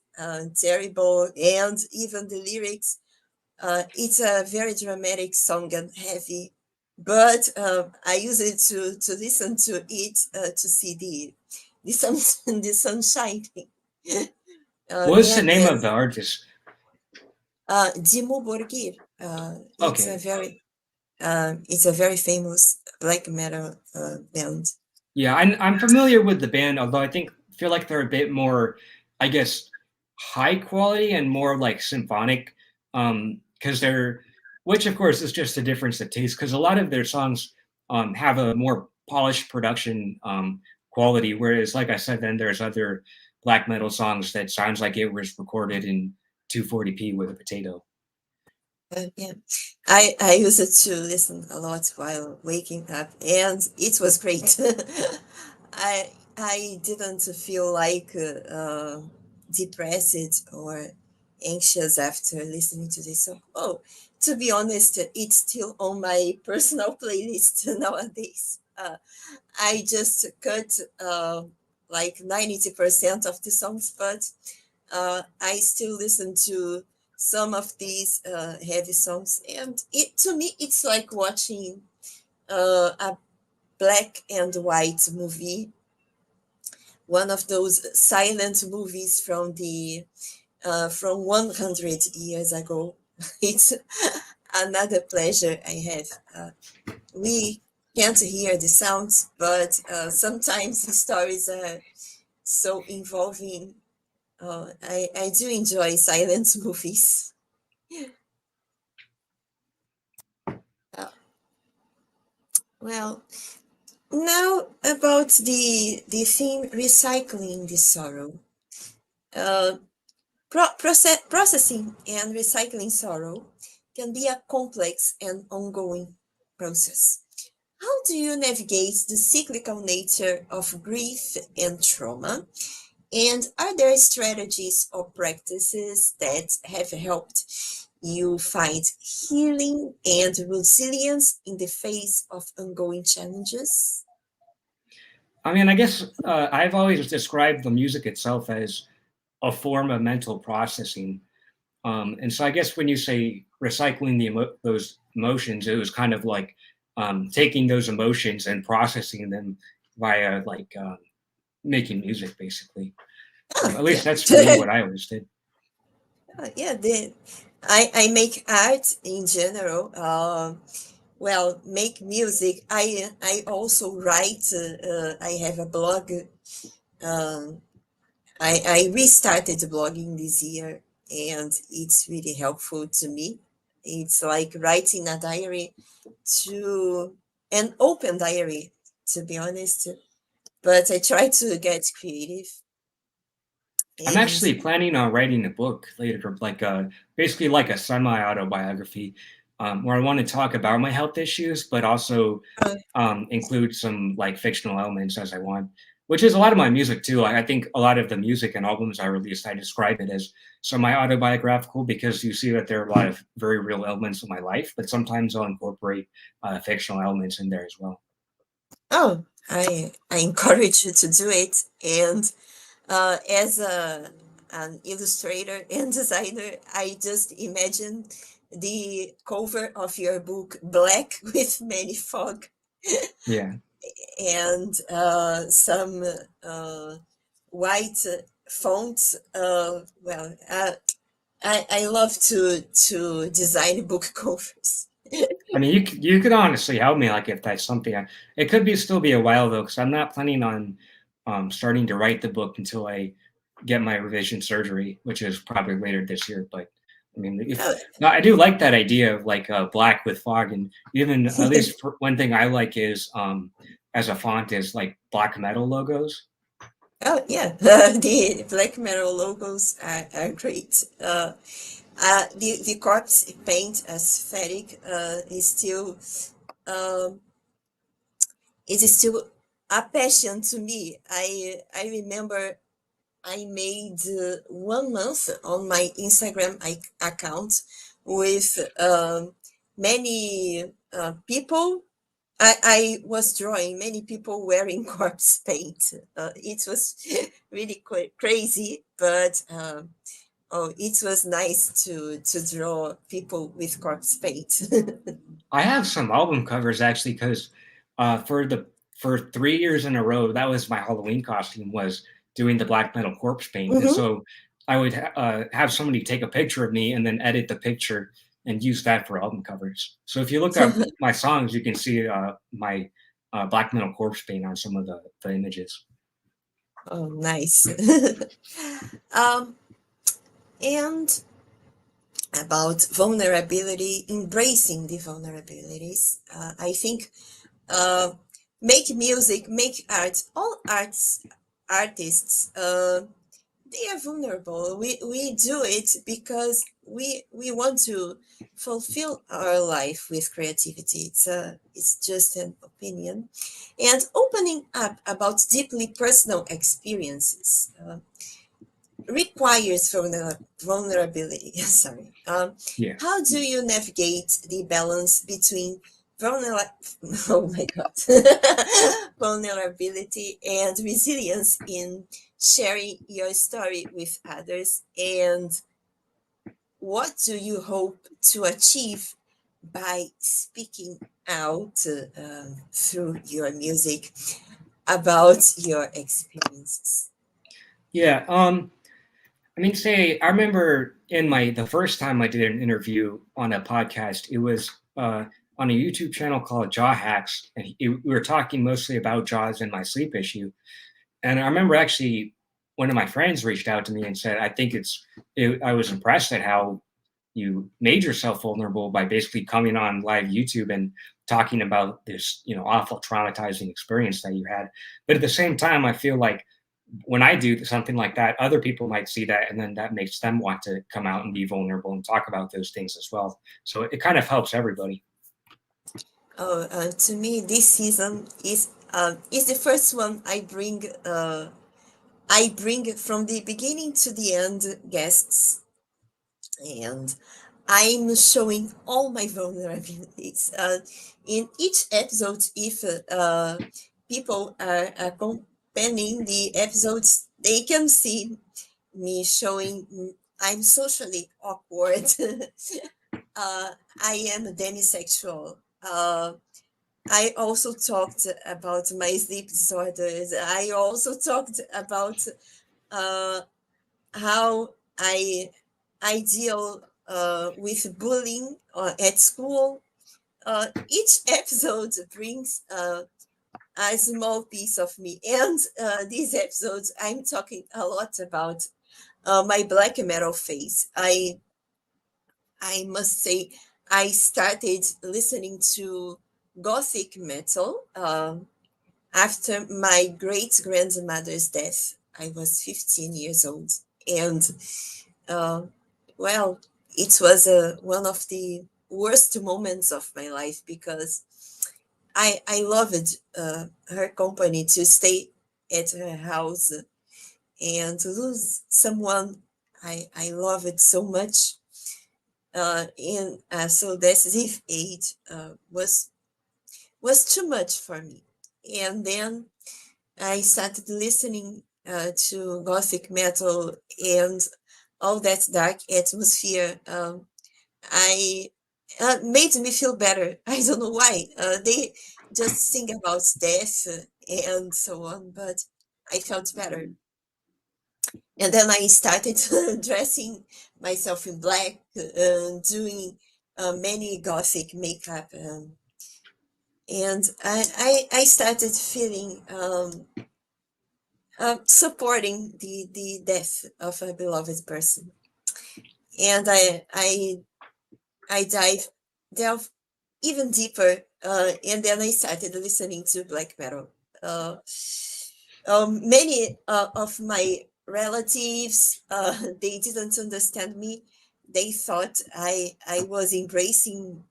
terrible, and even the lyrics. It's a very dramatic song and heavy, but I use it to listen to it to see the sun the sun shining. What's the And name of then the artist? Dimo Borgir. Okay, It's a very famous black metal band. yeah, I'm familiar with the band, although feel like they're a bit more, I guess, high quality and more like symphonic, because they're, which of course is just a difference of taste. Because a lot of their songs have a more polished production quality, whereas, like I said, then there's other black metal songs that sounds like it was recorded in 240p with a potato. Yeah, I used it to listen a lot while waking up, and it was great. I didn't feel like depressed or anxious after listening to this song. Oh, to be honest, it's still on my personal playlist nowadays. I just cut like 90% of the songs, but I still listen to some of these heavy songs, and it to me it's like watching a black and white movie, one of those silent movies from 100 years ago. It's another pleasure I have. We can't hear the sounds, but sometimes the stories are so involving. I do enjoy silent movies. Uh, well, now about the theme recycling the sorrow. Uh, processing and recycling sorrow can be a complex and ongoing process. How do you navigate the cyclical nature of grief and trauma? And are there strategies or practices that have helped you find healing and resilience in the face of ongoing challenges? I mean, I guess I've always described the music itself as a form of mental processing. And so I guess when you say recycling those emotions, it was kind of like taking those emotions and processing them via like making music, basically. Ah, At least yeah. that's for me what I always did. Yeah, I make art in general. Well, make music. I also write. I have a blog. Um, I restarted blogging this year, and it's really helpful to me. It's like writing a diary to an open diary, to be honest. But I try to get creative. I'm And actually planning on writing a book later, like basically like a semi-autobiography, where I want to talk about my health issues, but also uh, include some like fictional elements as I want, which is a lot of my music too. I think a lot of the music and albums I released, I describe it as semi-autobiographical because you see that there are a lot of very real elements of my life, but sometimes I'll incorporate fictional elements in there as well. oh, I encourage you to do it. And as an illustrator and designer, I just imagine the cover of your book black with many fog Yeah. and some white fonts. I love to design book covers. I mean, you could honestly help me, like, if that's something it could be still be a while though, because I'm not planning on starting to write the book until I get my revision surgery, which is probably later this year. But I mean, if Oh, no, I do like that idea of like black with fog, and even at least for, one thing I like is as a font is like black metal logos. oh yeah, the black metal logos are great. The corpse paint aesthetic um, is still a passion to me. I remember I made 1 month on my Instagram account with many people. I was drawing many people wearing corpse paint. It was really crazy, but oh, it was nice to draw people with corpse paint. I have some album covers actually because for 3 years in a row, that was my Halloween costume was doing the black metal corpse paint, and Mhm. so I would have somebody take a picture of me and then edit the picture and use that for album covers. So if you look up my songs, you can see my black metal corpse paint on some of the images. Oh, nice. um, and about vulnerability, embracing the vulnerabilities. I think uh, make music, make art, all artists, they are vulnerable. We do it because we want to fulfill our life with creativity. It's just an opinion, and opening up about deeply personal experiences requires vulnerability. Sorry. Yeah. How do you navigate the balance between vulnerability? Oh my God, vulnerability and resilience in sharing your story with others? And what do you hope to achieve by speaking out through your music about your experiences? Yeah. I mean, say I remember in my the first time I did an interview on a podcast, it was on a YouTube channel called Jaw Hacks, and we were talking mostly about jaws and my sleep issue. And I remember actually one of my friends reached out to me and said, "I think I was impressed at how you made yourself vulnerable by basically coming on live YouTube and talking about this, awful traumatizing experience that you had." But at the same time, I feel like when I do something like that, other people might see that, and then that makes them want to come out and be vulnerable and talk about those things as well. So it kind of helps everybody. Oh, to me, this season is the first one I bring. I bring from the beginning to the end guests, and I'm showing all my vulnerabilities. In each episode, if people are accompanying the episodes, they can see me showing I'm socially awkward. I am demisexual. I also talked about my sleep disorders. I also talked about uh, how I deal with bullying at school. Each episode brings a small piece of me, and these episodes I'm talking a lot about my black metal phase. I must say I started listening to gothic metal after my great grandmother's death. I was 15 years old. And uh, well, it was one of the worst moments of my life because I loved her company to stay at her house and to lose someone I love it so much. And so Decisive Eight was too much for me. And then I started listening to gothic metal and all that dark atmosphere. I made me feel better. I don't know why. They just sing about death and so on, but I felt better. And then I started dressing myself in black, doing many gothic makeup, and I started feeling supporting the death of a beloved person, and I delve even deeper, and then I started listening to black metal. Uh, Many of my relatives they didn't understand me. They thought I was embracing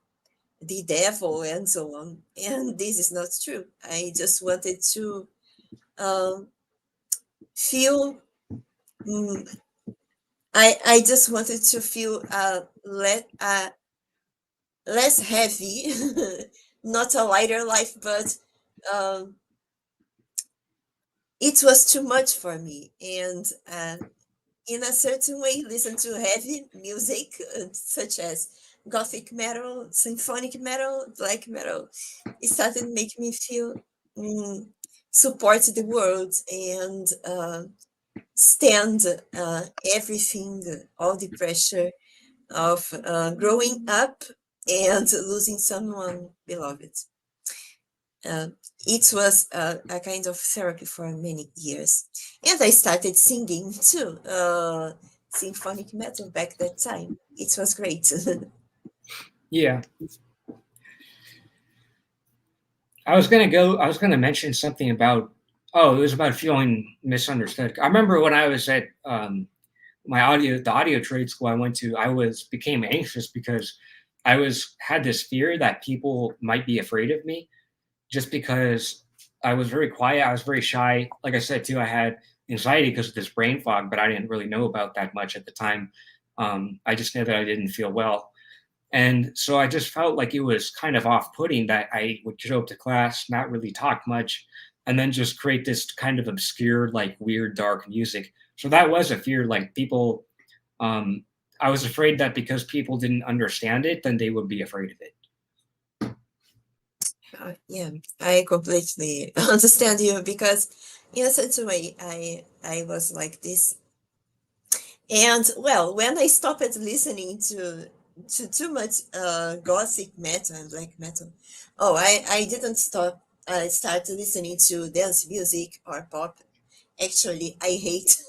the devil and so on, and this is not true. I just wanted to um, feel. mm, I just wanted to feel less heavy, not a lighter life, but um, it was too much for me. And in a certain way, listen to heavy music, such as gothic metal, symphonic metal, black metal. It started making me feel mm, support the world and stand everything, all the pressure of growing up and losing someone beloved. Uh, it was a kind of therapy for many years. And I started singing too, symphonic metal back that time. It was great. Yeah. I was gonna mention something about, oh, it was about feeling misunderstood. I remember when I was at the audio trade school I went to, became anxious because had this fear that people might be afraid of me just because I was very quiet. I was very shy. Like I said too, I had anxiety because of this brain fog, but I didn't really know about that much at the time. I just knew that I didn't feel well. And so I just felt like it was kind of off putting that I would show up to class, not really talk much, and then just create this kind of obscure, like weird, dark music. So that was a fear. Like people, um, I was afraid that because people didn't understand it, then they would be afraid of it. Yeah, I completely understand you because in such a way I was like this. And well, when I stopped listening to too much gothic metal and black metal, oh, I didn't stop. I started listening to dance music or pop. Actually, I hate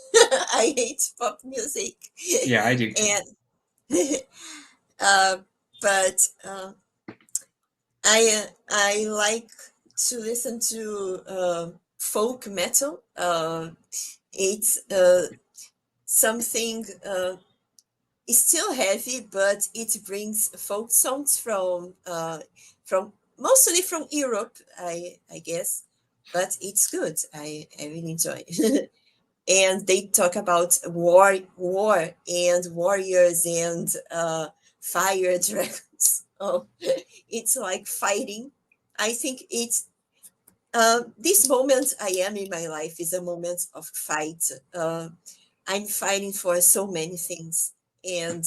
I hate pop music, Yeah, I do too. and uh, but I like to listen to folk metal. It's something. It's still heavy, but it brings folk songs from mostly from Europe, I guess. But it's good. I really enjoy. And they talk about war and warriors and fire dragons. Oh, it's like fighting. I think it's this moment I am in my life is a moment of fight. I'm fighting for so many things, and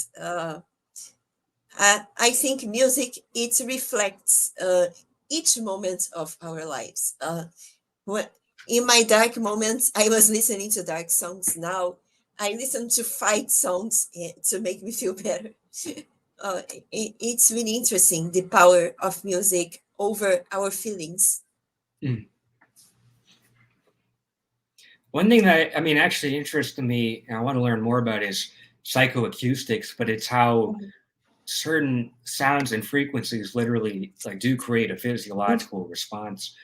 I think music it reflects each moment of our lives. When, in my dark moments, I was listening to dark songs. Now I listen to fight songs to make me feel better. It's really interesting the power of music over our feelings. Mm. One thing that I mean actually interests me, and I want to learn more about is psychoacoustics, but it's how Mhm. certain sounds and frequencies literally like do create a Mhm. physiological response.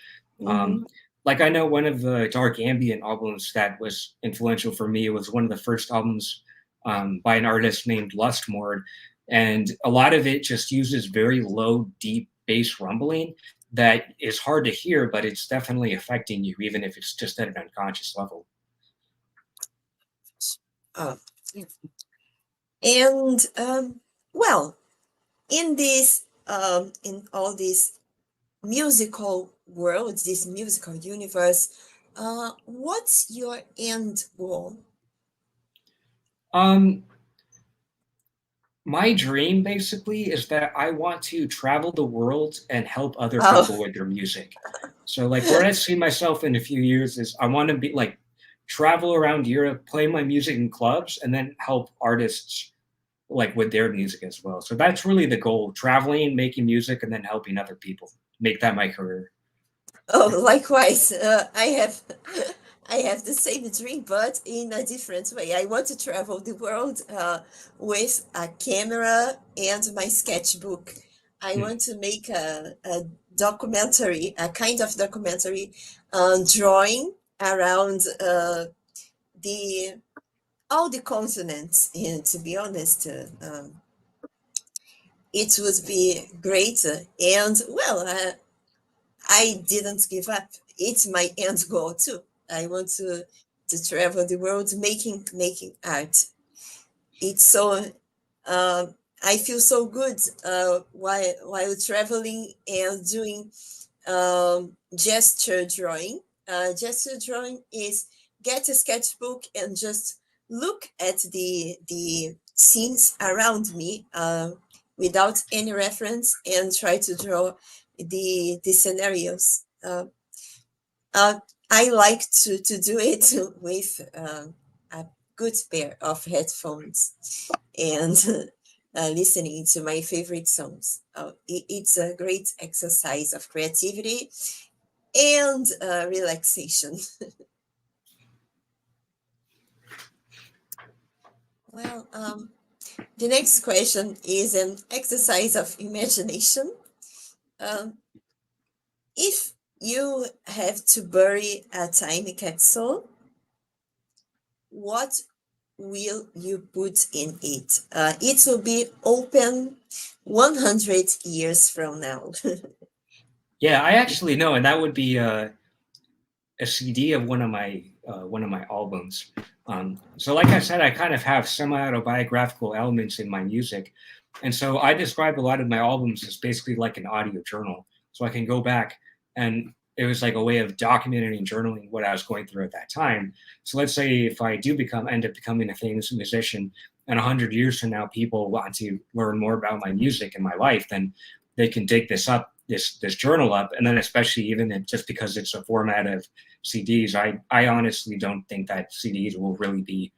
Um, Mhm. like I know one of the dark ambient albums that was influential for me was one of the first albums by an artist named Lustmord, and a lot of it just uses very low, deep bass rumbling that is hard to hear, but it's definitely affecting you, even if it's just at an unconscious level. Oh, yeah. And well, in all these musical worlds, this musical universe, what's your end goal? Um, my dream basically is that I want to travel the world and help other Oh, people with their music. So like where I see myself in a few years is I want to be like travel around Europe, play my music in clubs, and then help artists like with their music as well. So that's really the goal: traveling, making music, and then helping other people. Make that my career. oh, likewise. I have the same dream, but in a different way. I want to travel the world with a camera and my sketchbook. I Hmm. want to make a documentary, a kind of documentary, drawing around the all the continents. And to be honest, it would be great. And well, I didn't give up. It's my end goal too. I want to travel the world making art. It's so I feel so good while traveling and doing gesture drawing. Gesture drawing is get a sketchbook and just look at the scenes around me without any reference and try to draw the scenarios. Uh, I like to do it with a good pair of headphones and listening to my favorite songs. It's a great exercise of creativity and relaxation. Well, the next question is an exercise of imagination. Um, if you have to bury a time capsule, what will you put in it? It will be open 100 years from now. Yeah, I actually know, and that would be a CD of one of my albums. So, like I said, I kind of have semi-autobiographical elements in my music, and so I describe a lot of my albums as basically like an audio journal. So I can go back, and it was like a way of documenting and journaling what I was going through at that time. So let's say if I do end up becoming a famous musician, and 100 years from now, people want to learn more about my music and my life, then they can dig this journal up, and then especially even just because it's a format of CDs, I honestly don't think that CDs will really be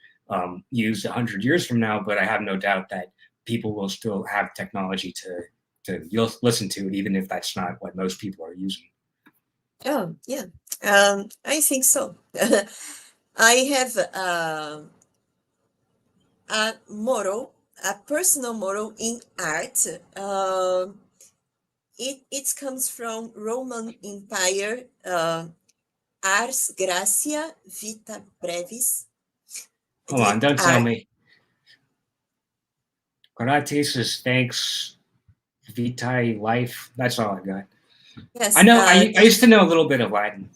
used 100 years from now, but I have no doubt that people will still have technology to listen to it, even if that's not what most people are using. Oh, yeah. I think so. I have a motto, a personal motto in art. It comes from Roman Empire, Ars Gracia Vita Brevis. Hold on, The don't tell art, me. Gratis is thanks, vitae life. That's all I got. I yes, know. I used to know a little bit of Latin.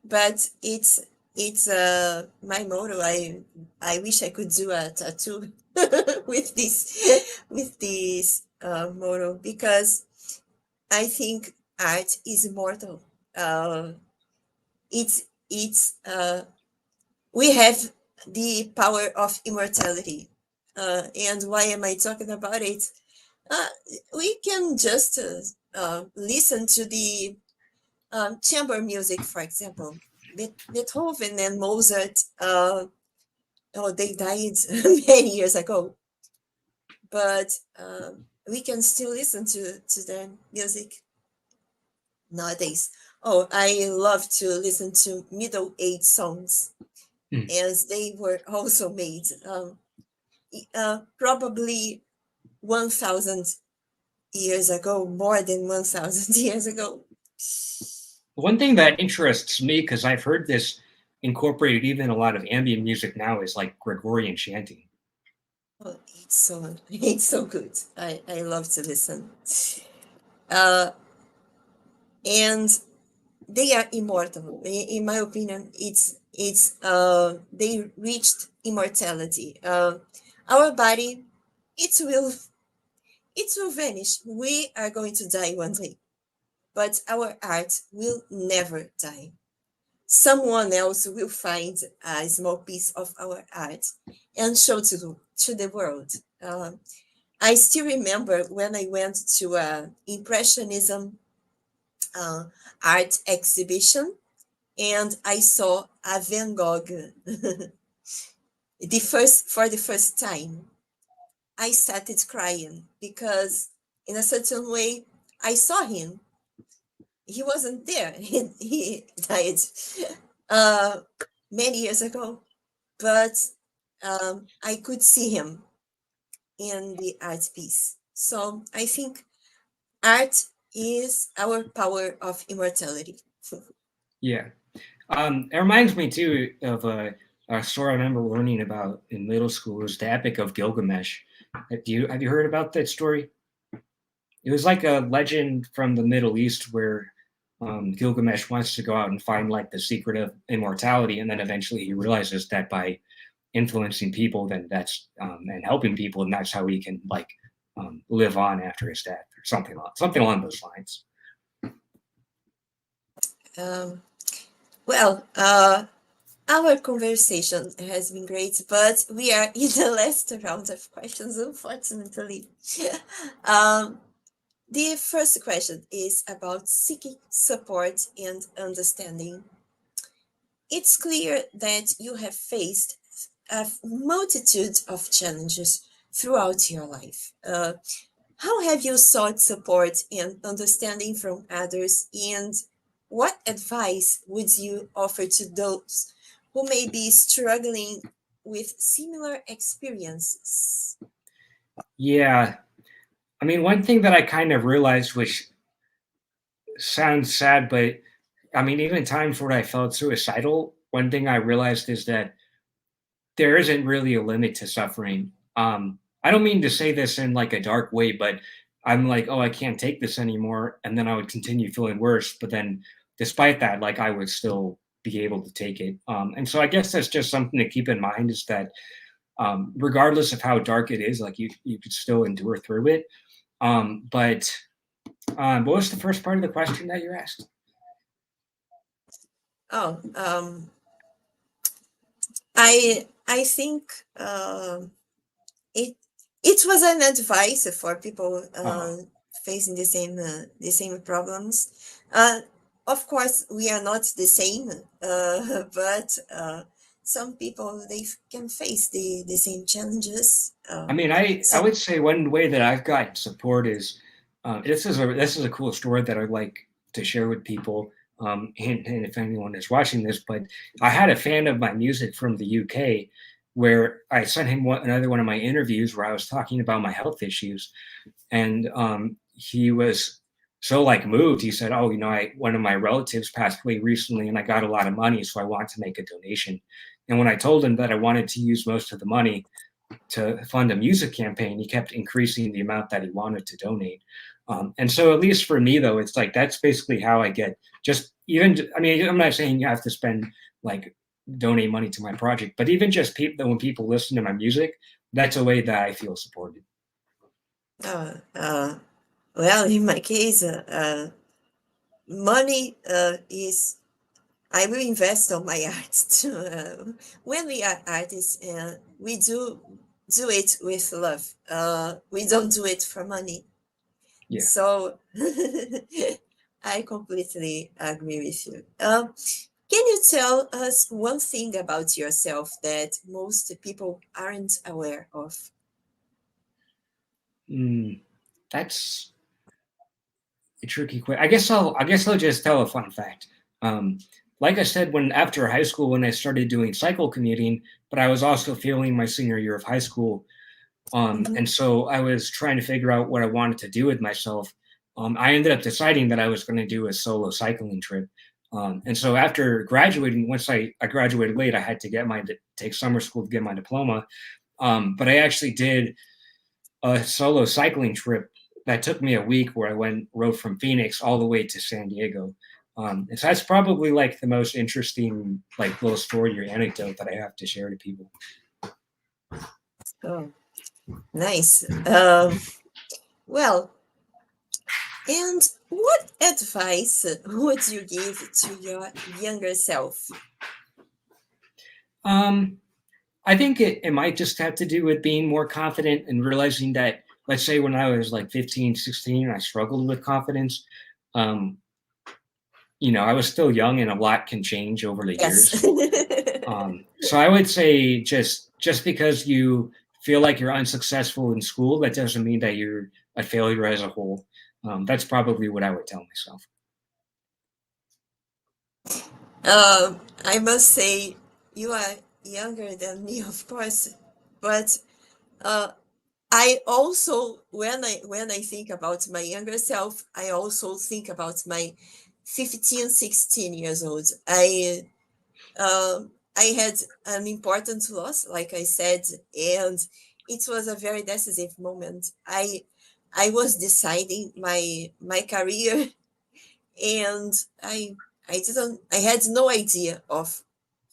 but it's my motto. I wish I could do a tattoo with this motto because I think art is immortal. Uh, it's we have the power of immortality. And why am I talking about it? Uh, we can just listen to the chamber music, for example. Beethoven and Mozart, oh, they died many years ago, but we can still listen to their music nowadays. Oh, I love to listen to Middle Age songs, Mm. as they were also made probably 1,000 years ago, more than 1,000 years ago. One thing that interests me, because I've heard this incorporated even in a lot of ambient music now, is like Gregorian chanting. Oh, it's so it's so good. I love to listen. Uh, and they are immortal. In my opinion, it's they reached immortality. Our body, it will it will vanish. We are going to die one day, but our art will never die. Someone else will find a small piece of our art and show to the world. I still remember when I went to a impressionism uh, art exhibition and I saw a Van Gogh for the first time. I started crying because in a certain way I saw him. He wasn't there. He died uh, many years ago, but I could see him in the art piece. So I think art is our power of immortality. Yeah. It reminds me too of a story I remember learning about in middle school. It was the Epic of Gilgamesh. Have you heard about that story? It was like a legend from the Middle East where Gilgamesh wants to go out and find like the secret of immortality, and then eventually he realizes that by influencing people, then that's and helping people, and that's how he can like live on after his death, or something along those lines. Um, well, our conversation has been great, but we are in the last round of questions, unfortunately. um, the first question is about seeking support and understanding. It's clear that you have faced a multitude of challenges throughout your life. How have you sought support and understanding from others, and what advice would you offer to those who may be struggling with similar experiences? Yeah, I mean, one thing that I kind of realized, which sounds sad, but I mean, even times where I felt suicidal, one thing I realized is that there isn't really a limit to suffering. I don't mean to say this in like a dark way, but I'm like, oh, I can't take this anymore, and then I would continue feeling worse. But then, despite that, like I would still be able to take it. And so I guess that's just something to keep in mind is that regardless of how dark it is, like you could still endure through it. But what was the first part of the question that you asked? Oh, I think it it was an advice for people Oh, facing the same problems. Uh, of course, we are not the same, but some people they can face the same challenges. I mean, I So would say one way that I've gotten support is this is a cool story that I'd like to share with people. And if anyone is watching this, but I had a fan of my music from the UK where I sent him another one of my interviews where I was talking about my health issues, and he was so like moved. He said, "Oh, I one of my relatives passed away recently, and I got a lot of money, so I want to make a donation." And when I told him that I wanted to use most of the money to fund a music campaign, he kept increasing the amount that he wanted to donate. And so, at least for me, though, it's like that's basically how I get just even. I mean, I'm not saying you have to spend like donate money to my project, but even just people when people listen to my music, that's a way that I feel supported. uh, uh, well, in my case, money is I will invest on my art too. When we are artists, we do it with love. We don't do it for money. Yeah. So I completely agree with you. Can you tell us one thing about yourself that most people aren't aware of? Mm, that's a tricky question. I guess I'll just tell a fun fact. Um, like I said, when after high school, when I started doing cycle commuting, but I was also feeling my senior year of high school. Mhm. And so I was trying to figure out what I wanted to do with myself. I ended up deciding that I was going to do a solo cycling trip. And so after graduating, once I graduated late, I had to take summer school to get my diploma. But I actually did a solo cycling trip that took me a week, where rode from Phoenix all the way to San Diego. And so that's probably like the most interesting, like, little story or anecdote that I have to share to people. Oh, nice. Well, and what advice would you give to your younger self? Um, I think it might just have to do with being more confident and realizing that, let's say when I was like 15, 16, I struggled with confidence. Um, I was still young and a lot can change over the Yes. years. So I would say just because you feel like you're unsuccessful in school, that doesn't mean that you're a failure as a whole. That's probably what I would tell myself. I must say, you are younger than me, of course, but uh, I also, when I think about my younger self, I also think about my 15, 16 years old. I had an important loss, like I said, and it was a very decisive moment. I was deciding my career, and I had no idea of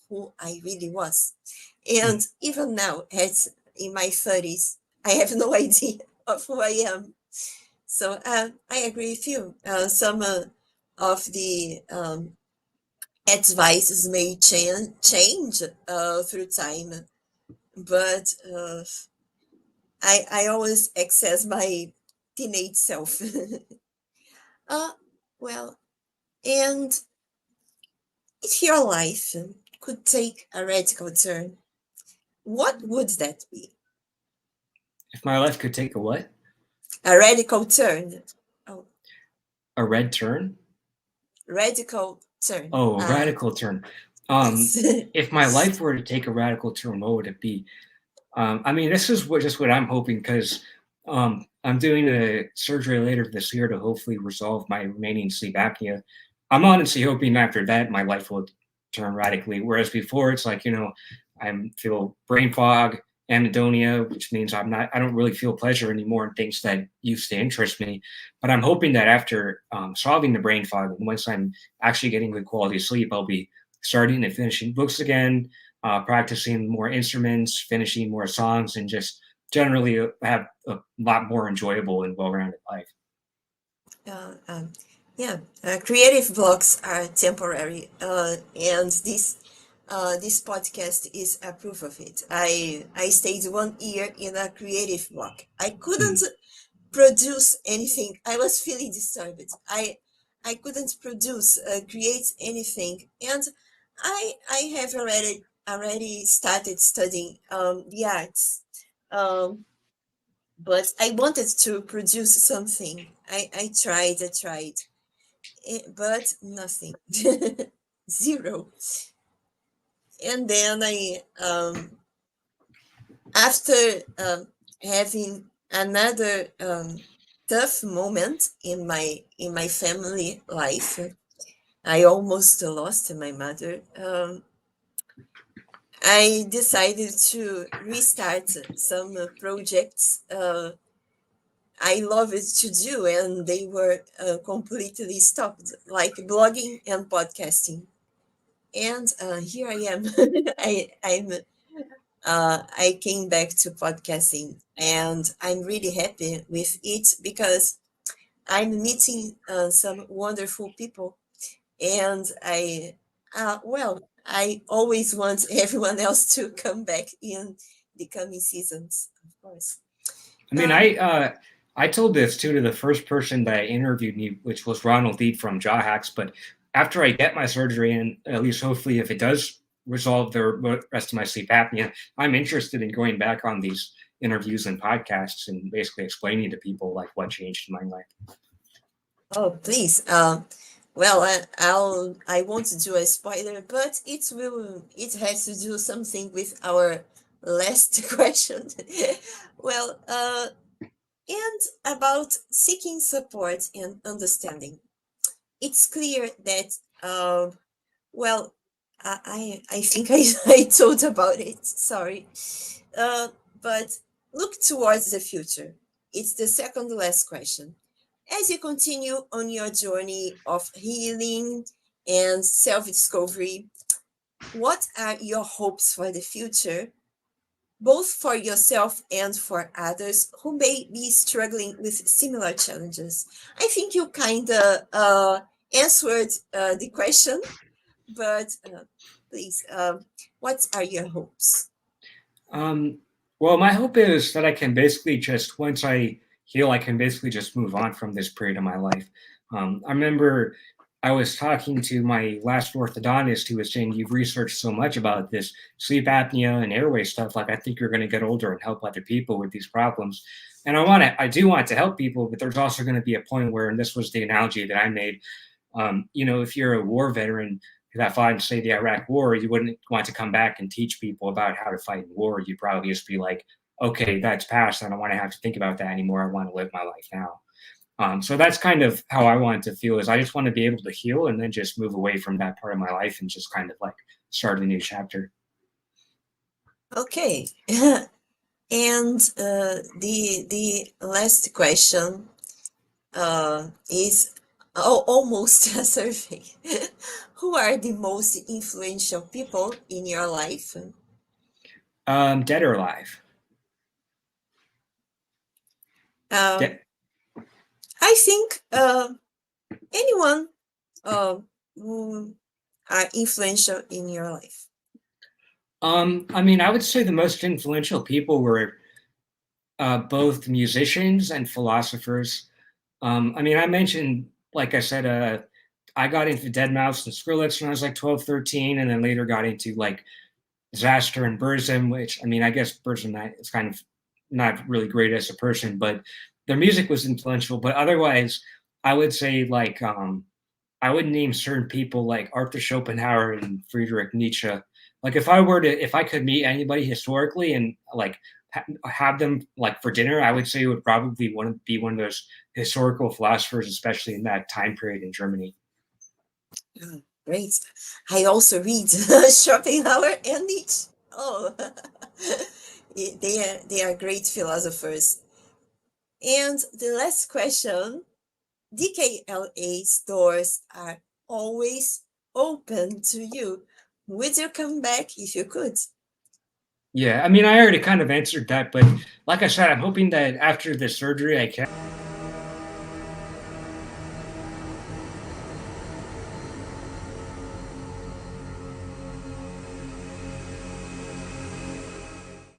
who I really was. Mm. And even now, in my 30s, I have no idea of who I am. So I agree with you. Some of the advices may change through time, but I always access my teenage self. uh, well, and if your life could take a radical turn, what would that be? If my life could take a what? A radical turn. Oh, A red turn? radical turn. Oh, a radical turn. Yes. If my life were to take a radical turn, what would it be? I mean, this is just what I'm hoping, because I'm doing a surgery later this year to hopefully resolve my remaining sleep apnea. I'm honestly hoping after that my life will turn radically. Whereas before, it's like, I feel brain fog, anhedonia, which means I don't really feel pleasure anymore in things that used to interest me. But I'm hoping that after solving the brain fog, and once I'm actually getting good quality sleep, I'll be starting and finishing books again, practicing more instruments, finishing more songs, and just generally have a lot more enjoyable and well-rounded life. Uh, um, yeah, creative blocks are temporary, and this podcast is a proof of it. I stayed 1 year in a creative block. I couldn't Mm. produce anything. I was feeling disturbed. I couldn't create anything, and I have already started studying the arts. Um, but I wanted to produce something. I tried, but nothing, zero. And then after having another tough moment in my family life, I almost lost my mother. I decided to restart some projects I love it to do, and they were completely stopped, like blogging and podcasting. And here I am. I came back to podcasting, and I'm really happy with it because I'm meeting some wonderful people, and I always want everyone else to come back in the coming seasons, of course. I mean, Um, I told this too to the first person that interviewed me, which was Ronald Deed from Jaw Hacks. But after I get my surgery, and at least hopefully if it does resolve the rest of my sleep apnea, I'm interested in going back on these interviews and podcasts and basically explaining to people like what changed in my life. Oh, please. Well, I won't do a spoiler, but it has to do something with our last question. Well, and about seeking support and understanding. It's clear that Uh, well, I think I told about it. Sorry. Uh, but look towards the future. It's the second last question. As you continue on your journey of healing and self discovery, what are your hopes for the future, both for yourself and for others who may be struggling with similar challenges? I think you kind of answered the question, but please, what are your hopes? Um, well, my hope is that I can basically just once I heal, I can basically just move on from this period of my life. I remember I was talking to my last orthodontist who was saying, "You've researched so much about this sleep apnea and airway stuff. Like, I think you're going to get older and help other people with these problems." And I do want to help people, but there's also going to be a point where, and this was the analogy that I made, if you're a war veteran that fought in, say, the Iraq War, you wouldn't want to come back and teach people about how to fight in war. You'd probably just be like, okay, that's past. I don't want to have to think about that anymore. I want to live my life now. So that's kind of how I want to feel is I just want to be able to heal and then just move away from that part of my life and just kind of like start a new chapter. Okay. And the last question is almost a survey. Who are the most influential people in your life? Dead or alive? Um, De- I think anyone who are influential in your life. I mean, I would say the most influential people were both musicians and philosophers. I mean, I mentioned, like I said, I got into Dead Mouse and Skrillex when I was like 12, 13, and then later got into like Zaster and Burzum, which I mean, I guess Burzum is kind of not really great as a person, but their music was influential. But otherwise, I would say like I would name certain people like Arthur Schopenhauer and Friedrich Nietzsche. Like if I could meet anybody historically and like have them like for dinner, I would say it would probably be one of those historical philosophers, especially in that time period in Germany. Oh, great. I also read Schopenhauer and Nietzsche. Oh, they are great philosophers. And the last question, DKLA's doors are always open to you. Would you come back if you could? Yeah, I mean, I already kind of answered that, but like I said, I'm hoping that after the surgery, I can